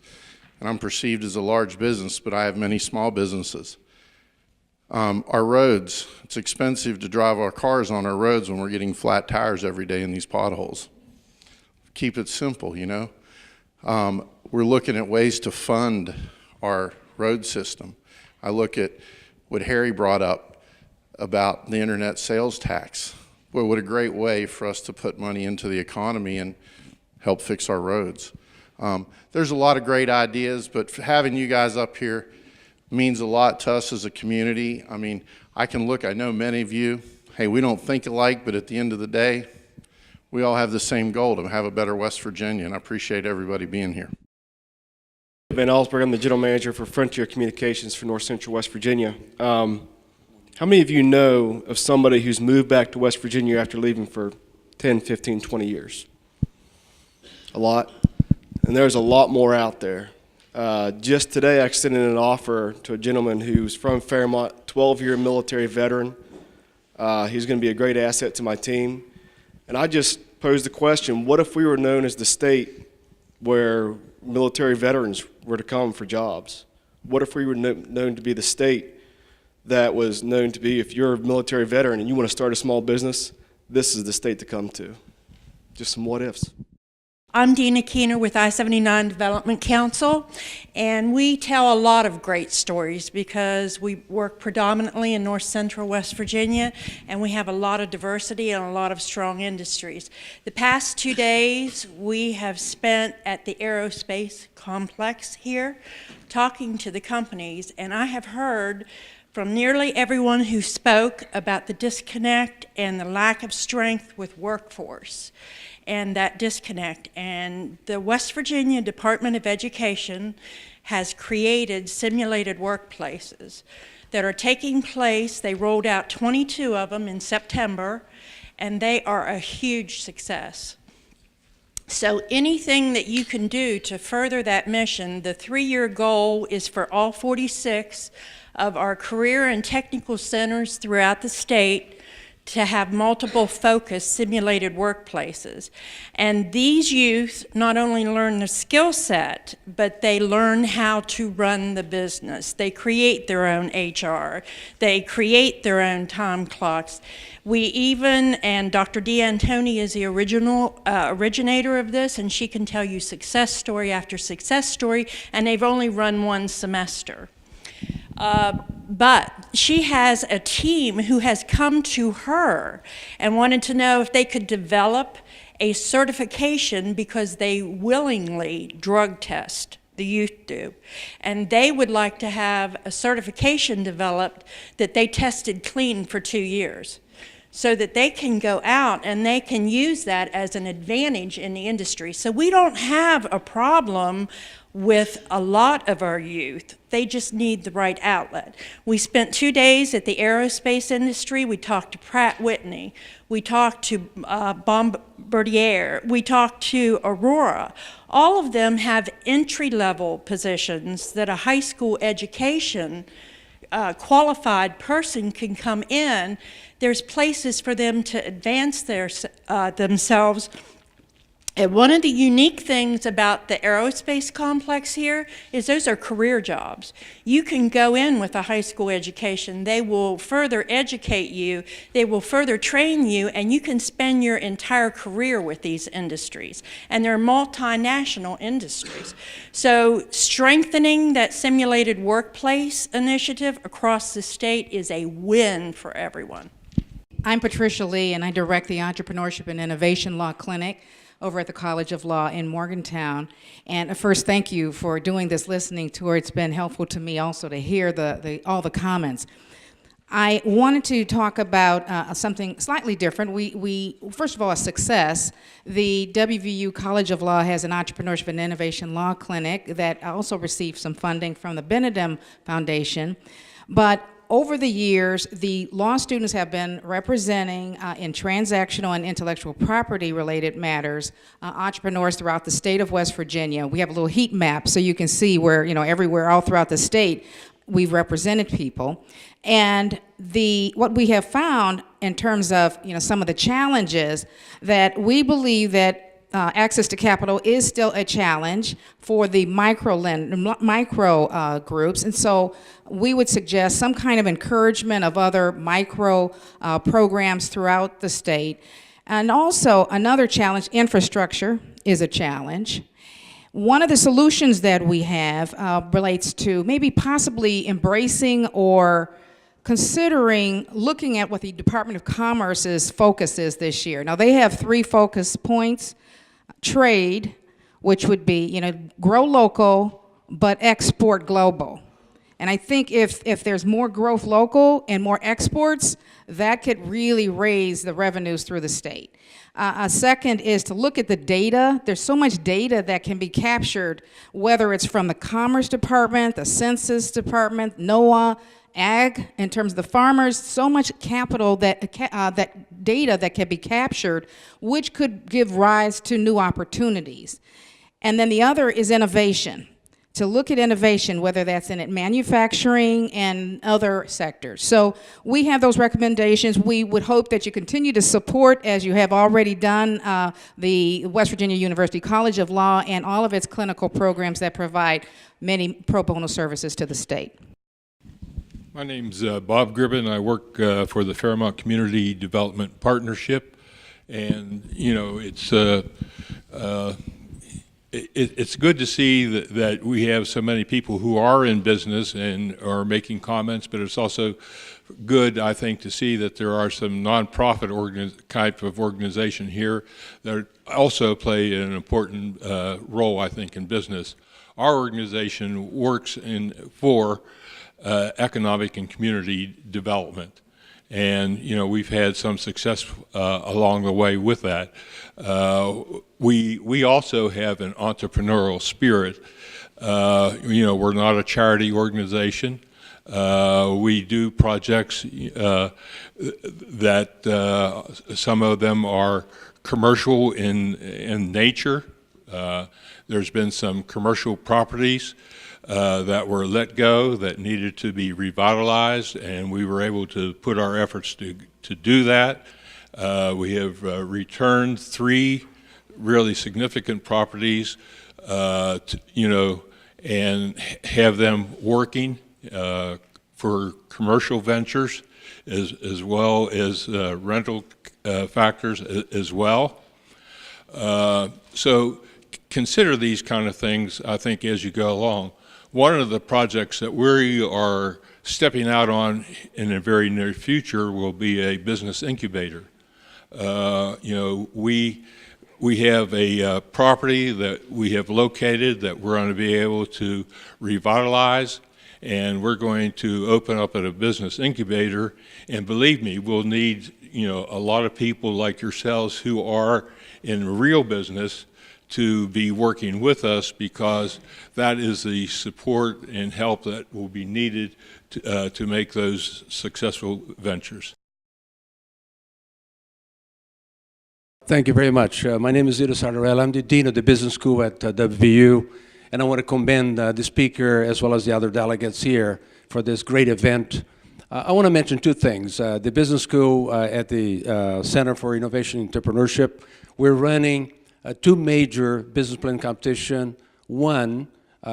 And I'm perceived as a large business, but I have many small businesses. Our roads, it's expensive to drive our cars on our roads when we're getting flat tires every day in these potholes. Keep it simple, you know. We're looking at ways to fund our road system. I look at what Harry brought up about the internet sales tax. Boy, what a great way for us to put money into the economy and help fix our roads. There's a lot of great ideas, but having you guys up here means a lot to us as a community. I mean, I know many of you, hey, we don't think alike, but at the end of the day, we all have the same goal, to have a better West Virginia, and I appreciate everybody being here. Van Allsburg, I'm the general manager for Frontier Communications for North Central West Virginia. How many of you know of somebody who's moved back to West Virginia after leaving for 10, 15, 20 years? A lot. And there's a lot more out there. Just today I extended an offer to a gentleman who's from Fairmont, 12-year military veteran. He's going to be a great asset to my team. And I just posed the question, what if we were known as the state where military veterans were to come for jobs? What if we were known to be the state that was known to be, if you're a military veteran and you want to start a small business, this is the state to come to? Just some what ifs. I'm Dina Keener with I-79 Development Council, and we tell a lot of great stories because we work predominantly in North Central West Virginia, and we have a lot of diversity and a lot of strong industries. The past 2 days we have spent at the aerospace complex here talking to the companies, and I have heard from nearly everyone who spoke about the disconnect and the lack of strength with workforce. And that disconnect. And the West Virginia Department of Education has created simulated workplaces that are taking place. They rolled out 22 of them in September, and they are a huge success. So anything that you can do to further that mission, the 3-year goal is for all 46 of our career and technical centers throughout the state to have multiple focused simulated workplaces. And these youth not only learn the skill set, but they learn how to run the business. They create their own HR. They create their own time clocks. We even, and Dr. D'Antoni is the originator of this, and she can tell you success story after success story, and they've only run one semester. But she has a team who has come to her and wanted to know if they could develop a certification because they willingly drug test, the youth do. And they would like to have a certification developed that they tested clean for 2 years, so that they can go out and they can use that as an advantage in the industry. So we don't have a problem with a lot of our youth. They just need the right outlet. We spent 2 days at the aerospace industry. We talked to Pratt Whitney. We talked to Bombardier. We talked to Aurora. All of them have entry-level positions that a high school education qualified person can come in. There's places for them to advance themselves And one of the unique things about the aerospace complex here is those are career jobs. You can go in with a high school education. They will further educate you. They will further train you, and you can spend your entire career with these industries. And they're multinational industries. So strengthening that simulated workplace initiative across the state is a win for everyone. I'm Patricia Lee, and I direct the Entrepreneurship and Innovation Law Clinic over at the College of Law in Morgantown. And first, thank you for doing this listening tour. It's been helpful to me also to hear all the comments. I wanted to talk about something slightly different. We first of all, a success. The WVU College of Law has an Entrepreneurship and Innovation Law Clinic that also received some funding from the Benedum Foundation. But over the years, the law students have been representing in transactional and intellectual property related matters entrepreneurs throughout the state of West Virginia. We have a little heat map so you can see where, everywhere all throughout the state we've represented people. And what we have found in terms of some of the challenges, that we believe that access to capital is still a challenge for the micro groups, and so we would suggest some kind of encouragement of other micro programs throughout the state. And also another challenge, infrastructure is a challenge. One of the solutions that we have relates to maybe possibly embracing or considering looking at what the Department of Commerce's focus is this year. Now, they have 3 focus points. Trade, which would be, grow local, but export global. And I think if there's more growth local and more exports, that could really raise the revenues through the state. A second is to look at the data. There's so much data that can be captured, whether it's from the Commerce Department, the Census Department, NOAA, Ag, in terms of the farmers, so much capital that data that can be captured, which could give rise to new opportunities. And then the other is innovation. To look at innovation, whether that's in manufacturing and other sectors. So we have those recommendations. We would hope that you continue to support, as you have already done, the West Virginia University College of Law and all of its clinical programs that provide many pro bono services to the state. My name's Bob Gribben. I work for the Fairmont Community Development Partnership, and it's good to see that we have so many people who are in business and are making comments, but it's also good, I think, to see that there are some nonprofit type of organization here that also play an important role, I think, in business. Our organization works for economic and community development. And, we've had some success along the way with that. We also have an entrepreneurial spirit. We're not a charity organization. We do projects that some of them are commercial in nature. There's been some commercial properties that were let go that needed to be revitalized, and we were able to put our efforts to do that. We have returned 3 really significant properties, and have them working for commercial ventures as well as rental factors as well. So consider these kind of things, I think, as you go along. One of the projects that we are stepping out on in the very near future will be a business incubator. We have a property that we have located that we're going to be able to revitalize, and we're going to open up at a business incubator. And believe me, we'll need a lot of people like yourselves who are in real business to be working with us, because that is the support and help that will be needed to make those successful ventures. Thank you very much. My name is Ida Sardarella. I'm the Dean of the Business School at WVU, and I want to commend the speaker as well as the other delegates here for this great event. I want to mention 2 things. The Business School at the Center for Innovation and Entrepreneurship, we're running two major business plan competition, one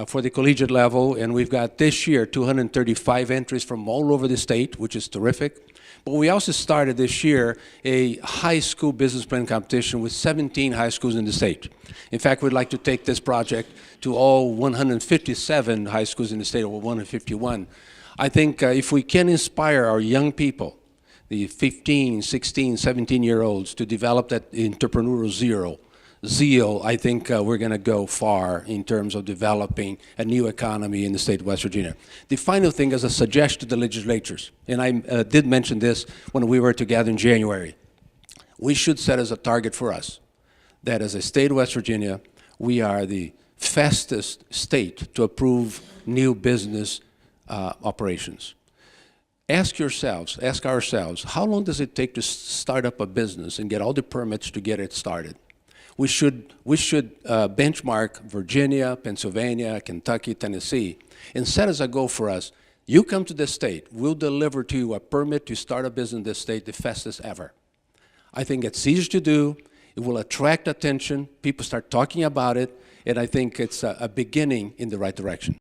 for the collegiate level, and we've got this year 235 entries from all over the state, which is terrific. But we also started this year a high school business plan competition with 17 high schools in the state. In fact, we'd like to take this project to all 157 high schools in the state, or 151. I think if we can inspire our young people, the 15, 16, 17-year-olds, to develop that entrepreneurial zeal, I think we're going to go far in terms of developing a new economy in the state of West Virginia. The final thing is a suggestion to the legislatures, and I did mention this when we were together in January. We should set as a target for us that as a state of West Virginia, we are the fastest state to approve new business operations. Ask ourselves, how long does it take to start up a business and get all the permits to get it started? We should benchmark Virginia, Pennsylvania, Kentucky, Tennessee, and set as a goal for us, you come to this state, we'll deliver to you a permit to start a business in this state the fastest ever. I think it's easy to do, it will attract attention, people start talking about it, and I think it's a beginning in the right direction.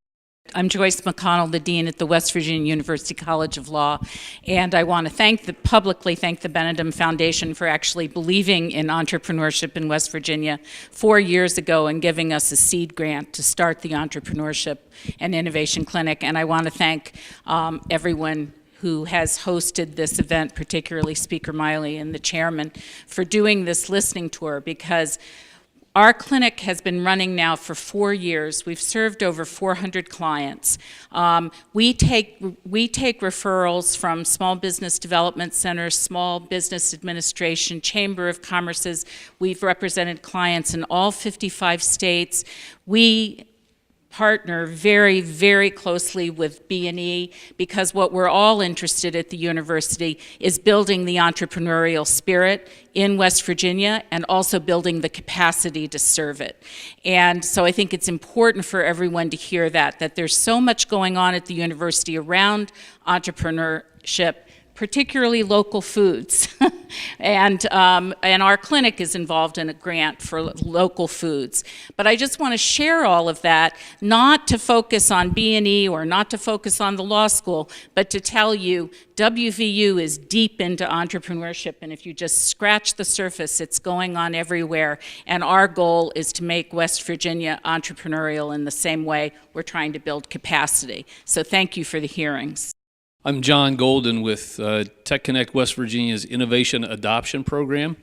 I'm Joyce McConnell, the Dean at the West Virginia University College of Law, and I want to publicly thank the Benedum Foundation for actually believing in entrepreneurship in West Virginia 4 years ago and giving us a seed grant to start the Entrepreneurship and Innovation Clinic. And I want to thank everyone who has hosted this event, particularly Speaker Miley and the chairman, for doing this listening tour, because our clinic has been running now for 4 years. We've served over 400 clients. We take referrals from small business development centers, small business administration, Chamber of Commerce's. We've represented clients in all 55 states. We partner very, very closely with B&E because what we're all interested at the university is building the entrepreneurial spirit in West Virginia and also building the capacity to serve it. And so I think it's important for everyone to hear that there's so much going on at the university around entrepreneurship, particularly local foods. and our clinic is involved in a grant for local foods. But I just want to share all of that, not to focus on B&E or not to focus on the law school, but to tell you WVU is deep into entrepreneurship, and if you just scratch the surface, it's going on everywhere. And our goal is to make West Virginia entrepreneurial in the same way we're trying to build capacity. So thank you for the hearings. I'm John Golden with Tech Connect West Virginia's Innovation Adoption Program.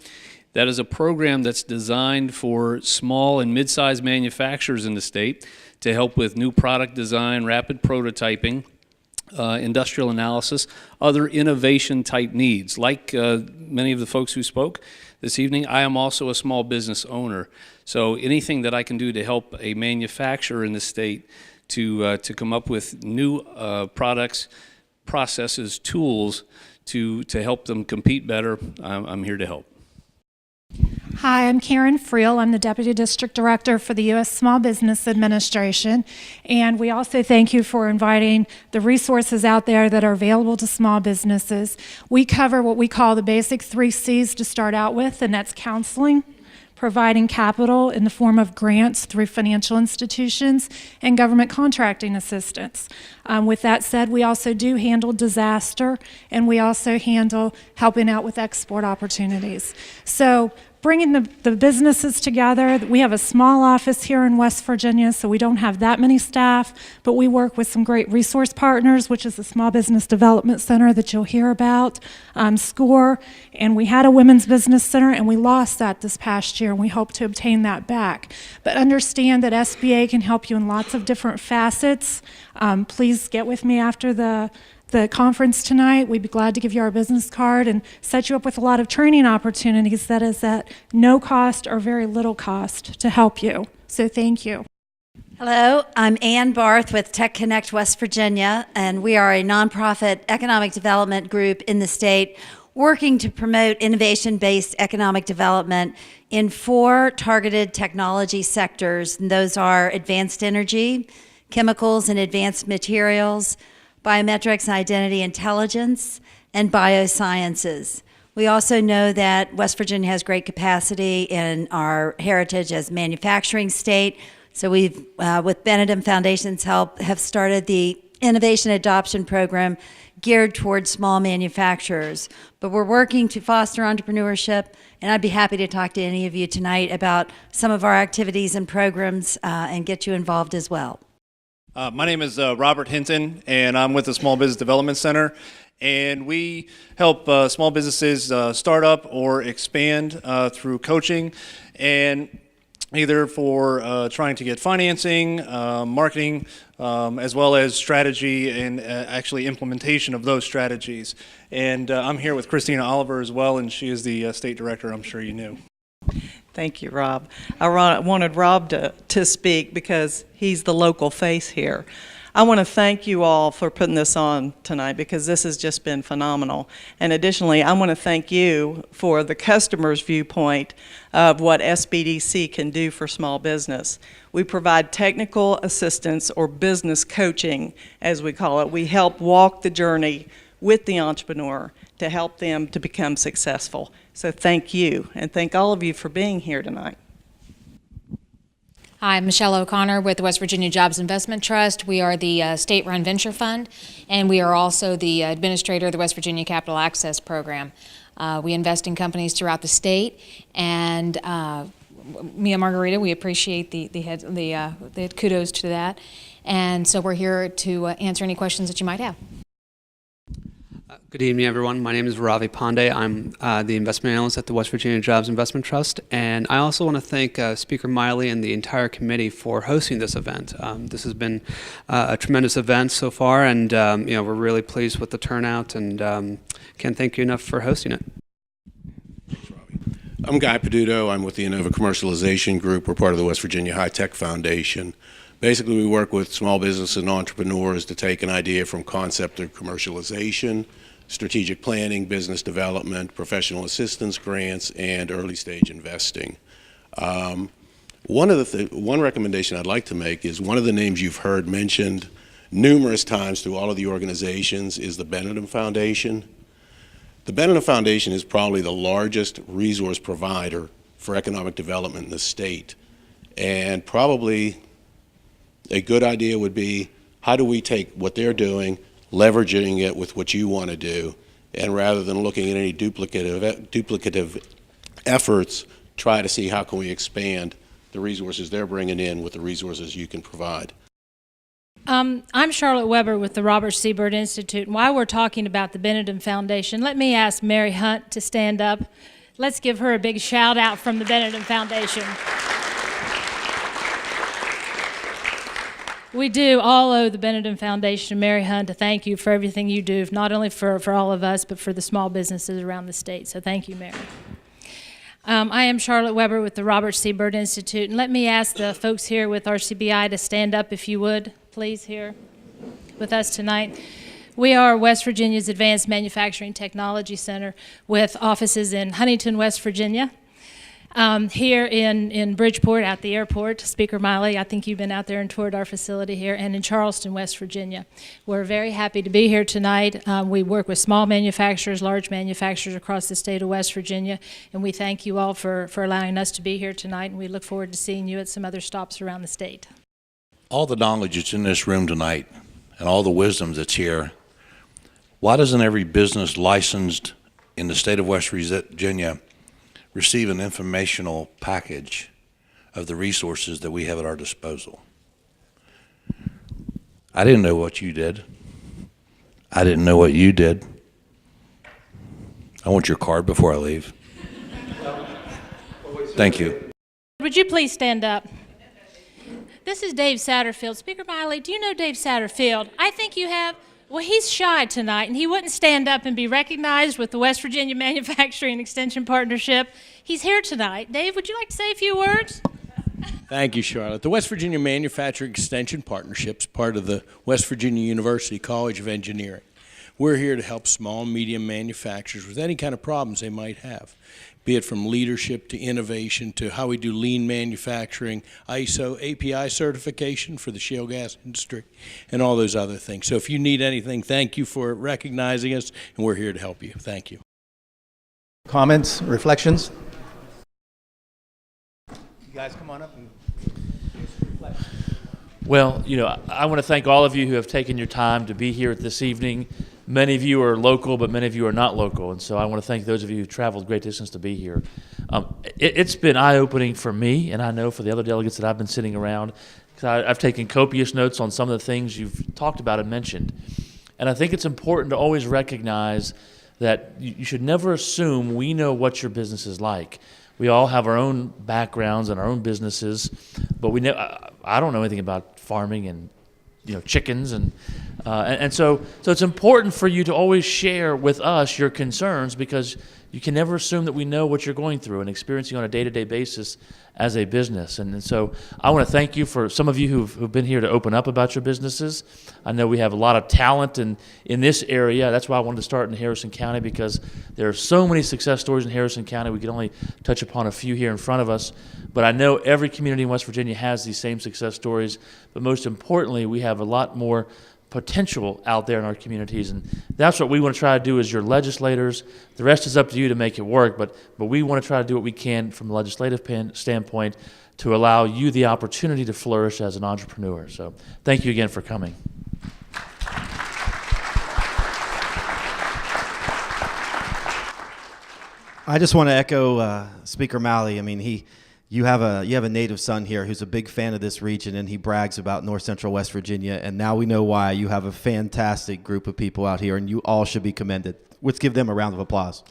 That is a program that's designed for small and mid-sized manufacturers in the state to help with new product design, rapid prototyping, industrial analysis, other innovation type needs. Like many of the folks who spoke this evening, I am also a small business owner. So anything that I can do to help a manufacturer in the state to come up with new products, processes, tools to help them compete better, I'm here to help. Hi, I'm Karen Friel. I'm the Deputy District Director for the U.S. Small Business Administration. And we also thank you for inviting the resources out there that are available to small businesses. We cover what we call the basic 3 C's to start out with, and that's counseling, providing capital in the form of grants through financial institutions, and government contracting assistance. With that said, we also do handle disaster, and we also handle helping out with export opportunities. So bringing the businesses together. We have a small office here in West Virginia, so we don't have that many staff, but we work with some great resource partners, which is the Small Business Development Center that you'll hear about, SCORE, and we had a Women's Business Center, and we lost that this past year, and we hope to obtain that back. But understand that SBA can help you in lots of different facets. Please get with me after the conference tonight. We'd be glad to give you our business card and set you up with a lot of training opportunities that is at no cost or very little cost to help you. So thank you. Hello, I'm Ann Barth with Tech Connect West Virginia, and we are a nonprofit economic development group in the state working to promote innovation-based economic development in 4 targeted technology sectors, and those are advanced energy, chemicals and advanced materials, biometrics and identity intelligence, and biosciences. We also know that West Virginia has great capacity in our heritage as manufacturing state. So we've, with Benedum Foundation's help, have started the Innovation Adoption Program geared towards small manufacturers. But we're working to foster entrepreneurship, and I'd be happy to talk to any of you tonight about some of our activities and programs and get you involved as well. My name is Robert Hinton, and I'm with the Small Business Development Center. And we help small businesses start up or expand through coaching, and either for trying to get financing, marketing, as well as strategy and actually implementation of those strategies. And I'm here with Christina Oliver as well, and she is the state director, I'm sure you knew. Thank you, Rob. I wanted Rob to speak because he's the local face here. I want to thank you all for putting this on tonight because this has just been phenomenal. And additionally, I want to thank you for the customer's viewpoint of what SBDC can do for small business. We provide technical assistance or business coaching, as we call it. We help walk the journey with the entrepreneur to help them to become successful. So thank you, and thank all of you for being here tonight. Hi, I'm Michelle O'Connor with the West Virginia Jobs Investment Trust. We are the state-run venture fund, and we are also the administrator of the West Virginia Capital Access Program. We invest in companies throughout the state, and me and Margarita, we appreciate the kudos to that. And so we're here to answer any questions that you might have. Good evening, everyone. My name is Ravi Pandey. I'm the investment analyst at the West Virginia Jobs Investment Trust, and I also want to thank Speaker Miley and the entire committee for hosting this event. This has been a tremendous event so far, and we're really pleased with the turnout, and can't thank you enough for hosting it. I'm Guy Peduto. I'm with the Innova Commercialization Group. We're part of the West Virginia High Tech Foundation. Basically, we work with small business and entrepreneurs to take an idea from concept to commercialization, strategic planning, business development, professional assistance grants, and early stage investing. One recommendation I'd like to make is one of the names you've heard mentioned numerous times through all of the organizations is the Benedum Foundation. The Benedum Foundation is probably the largest resource provider for economic development in the state. And probably a good idea would be, how do we take what they're doing, leveraging it with what you want to do, and rather than looking at any duplicative efforts, try to see how can we expand the resources they're bringing in with the resources you can provide. I'm Charlotte Weber with the Robert C. Byrd Institute, and while we're talking about the Benedum Foundation, let me ask Mary Hunt to stand up. Let's give her a big shout out from the Benedum Foundation. We do all owe the Benedum Foundation and Mary Hunt to thank you for everything you do, not only for all of us, but for the small businesses around the state. So thank you, Mary. I am Charlotte Weber with the Robert C. Byrd Institute, and let me ask the folks here with RCBI to stand up, if you would, please, here with us tonight. We are West Virginia's Advanced Manufacturing Technology Center with offices in Huntington, West Virginia. Here in Bridgeport at the airport, Speaker Miley, I think you've been out there and toured our facility here, and in Charleston, West Virginia. We're very happy to be here tonight. We work with small manufacturers, large manufacturers across the state of West Virginia, and we thank you all for allowing us to be here tonight, and we look forward to seeing you at some other stops around the state. All the knowledge that's in this room tonight and all the wisdom that's here, why doesn't every business licensed in the state of West Virginia receive an informational package of the resources that we have at our disposal? I didn't know what you did. I didn't know what you did. I want your card before I leave. Thank you. Would you please stand up? This is Dave Satterfield. Speaker Miley, do you know Dave Satterfield? I think you have. Well, he's shy tonight, and he wouldn't stand up and be recognized with the West Virginia Manufacturing Extension Partnership. He's here tonight. Dave, would you like to say a few words? Thank you, Charlotte. The West Virginia Manufacturing Extension Partnership is part of the West Virginia University College of Engineering. We're here to help small and medium manufacturers with any kind of problems they might have, be it from leadership to innovation to how we do lean manufacturing, ISO, API certification for the shale gas industry, and all those other things. So if you need anything, thank you for recognizing us, and we're here to help you. Thank you. comments, reflections? You guys come on up and reflect. Well, I want to thank all of you who have taken your time to be here this evening. Many of you are local, but many of you are not local, and so I want to thank those of you who traveled great distance to be here. It's been eye-opening for me, and I know for the other delegates that I've been sitting around, because I've taken copious notes on some of the things you've talked about and mentioned. And I think it's important to always recognize that you should never assume we know what your business is like. We all have our own backgrounds and our own businesses, but I don't know anything about farming and chickens and so it's important for you to always share with us your concerns, because you can never assume that we know what you're going through and experiencing on a day-to-day basis as a business. And so I want to thank you for some of you who've been here to open up about your businesses. I know we have a lot of talent in this area. That's why I wanted to start in Harrison County, because there are so many success stories in Harrison County. We can only touch upon a few here in front of us. But I know every community in West Virginia has these same success stories. But most importantly, we have a lot more potential out there in our communities, and that's what we want to try to do as your legislators. The rest is up to you to make it work, but we want to try to do what we can from a legislative standpoint to allow you the opportunity to flourish as an entrepreneur. So thank you again for coming. I just want to echo Speaker Malley. I mean, you have a native son here who's a big fan of this region, and he brags about North Central West Virginia, and now we know why. You have a fantastic group of people out here, and you all should be commended. Let's give them a round of applause.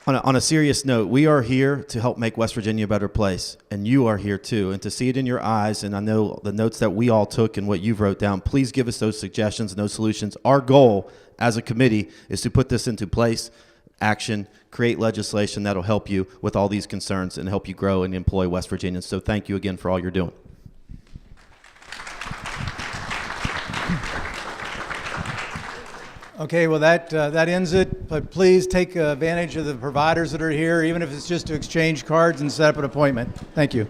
On a serious note, we are here to help make West Virginia a better place, and you are here too. And to see it in your eyes, and I know the notes that we all took and what you've wrote down, please give us those suggestions and those solutions. Our goal as a committee is to put this into place, action, create legislation that'll help you with all these concerns and help you grow and employ West Virginians. So thank you again for all you're doing. Okay, well, that ends it, but please take advantage of the providers that are here, even if it's just to exchange cards and set up an appointment. Thank you.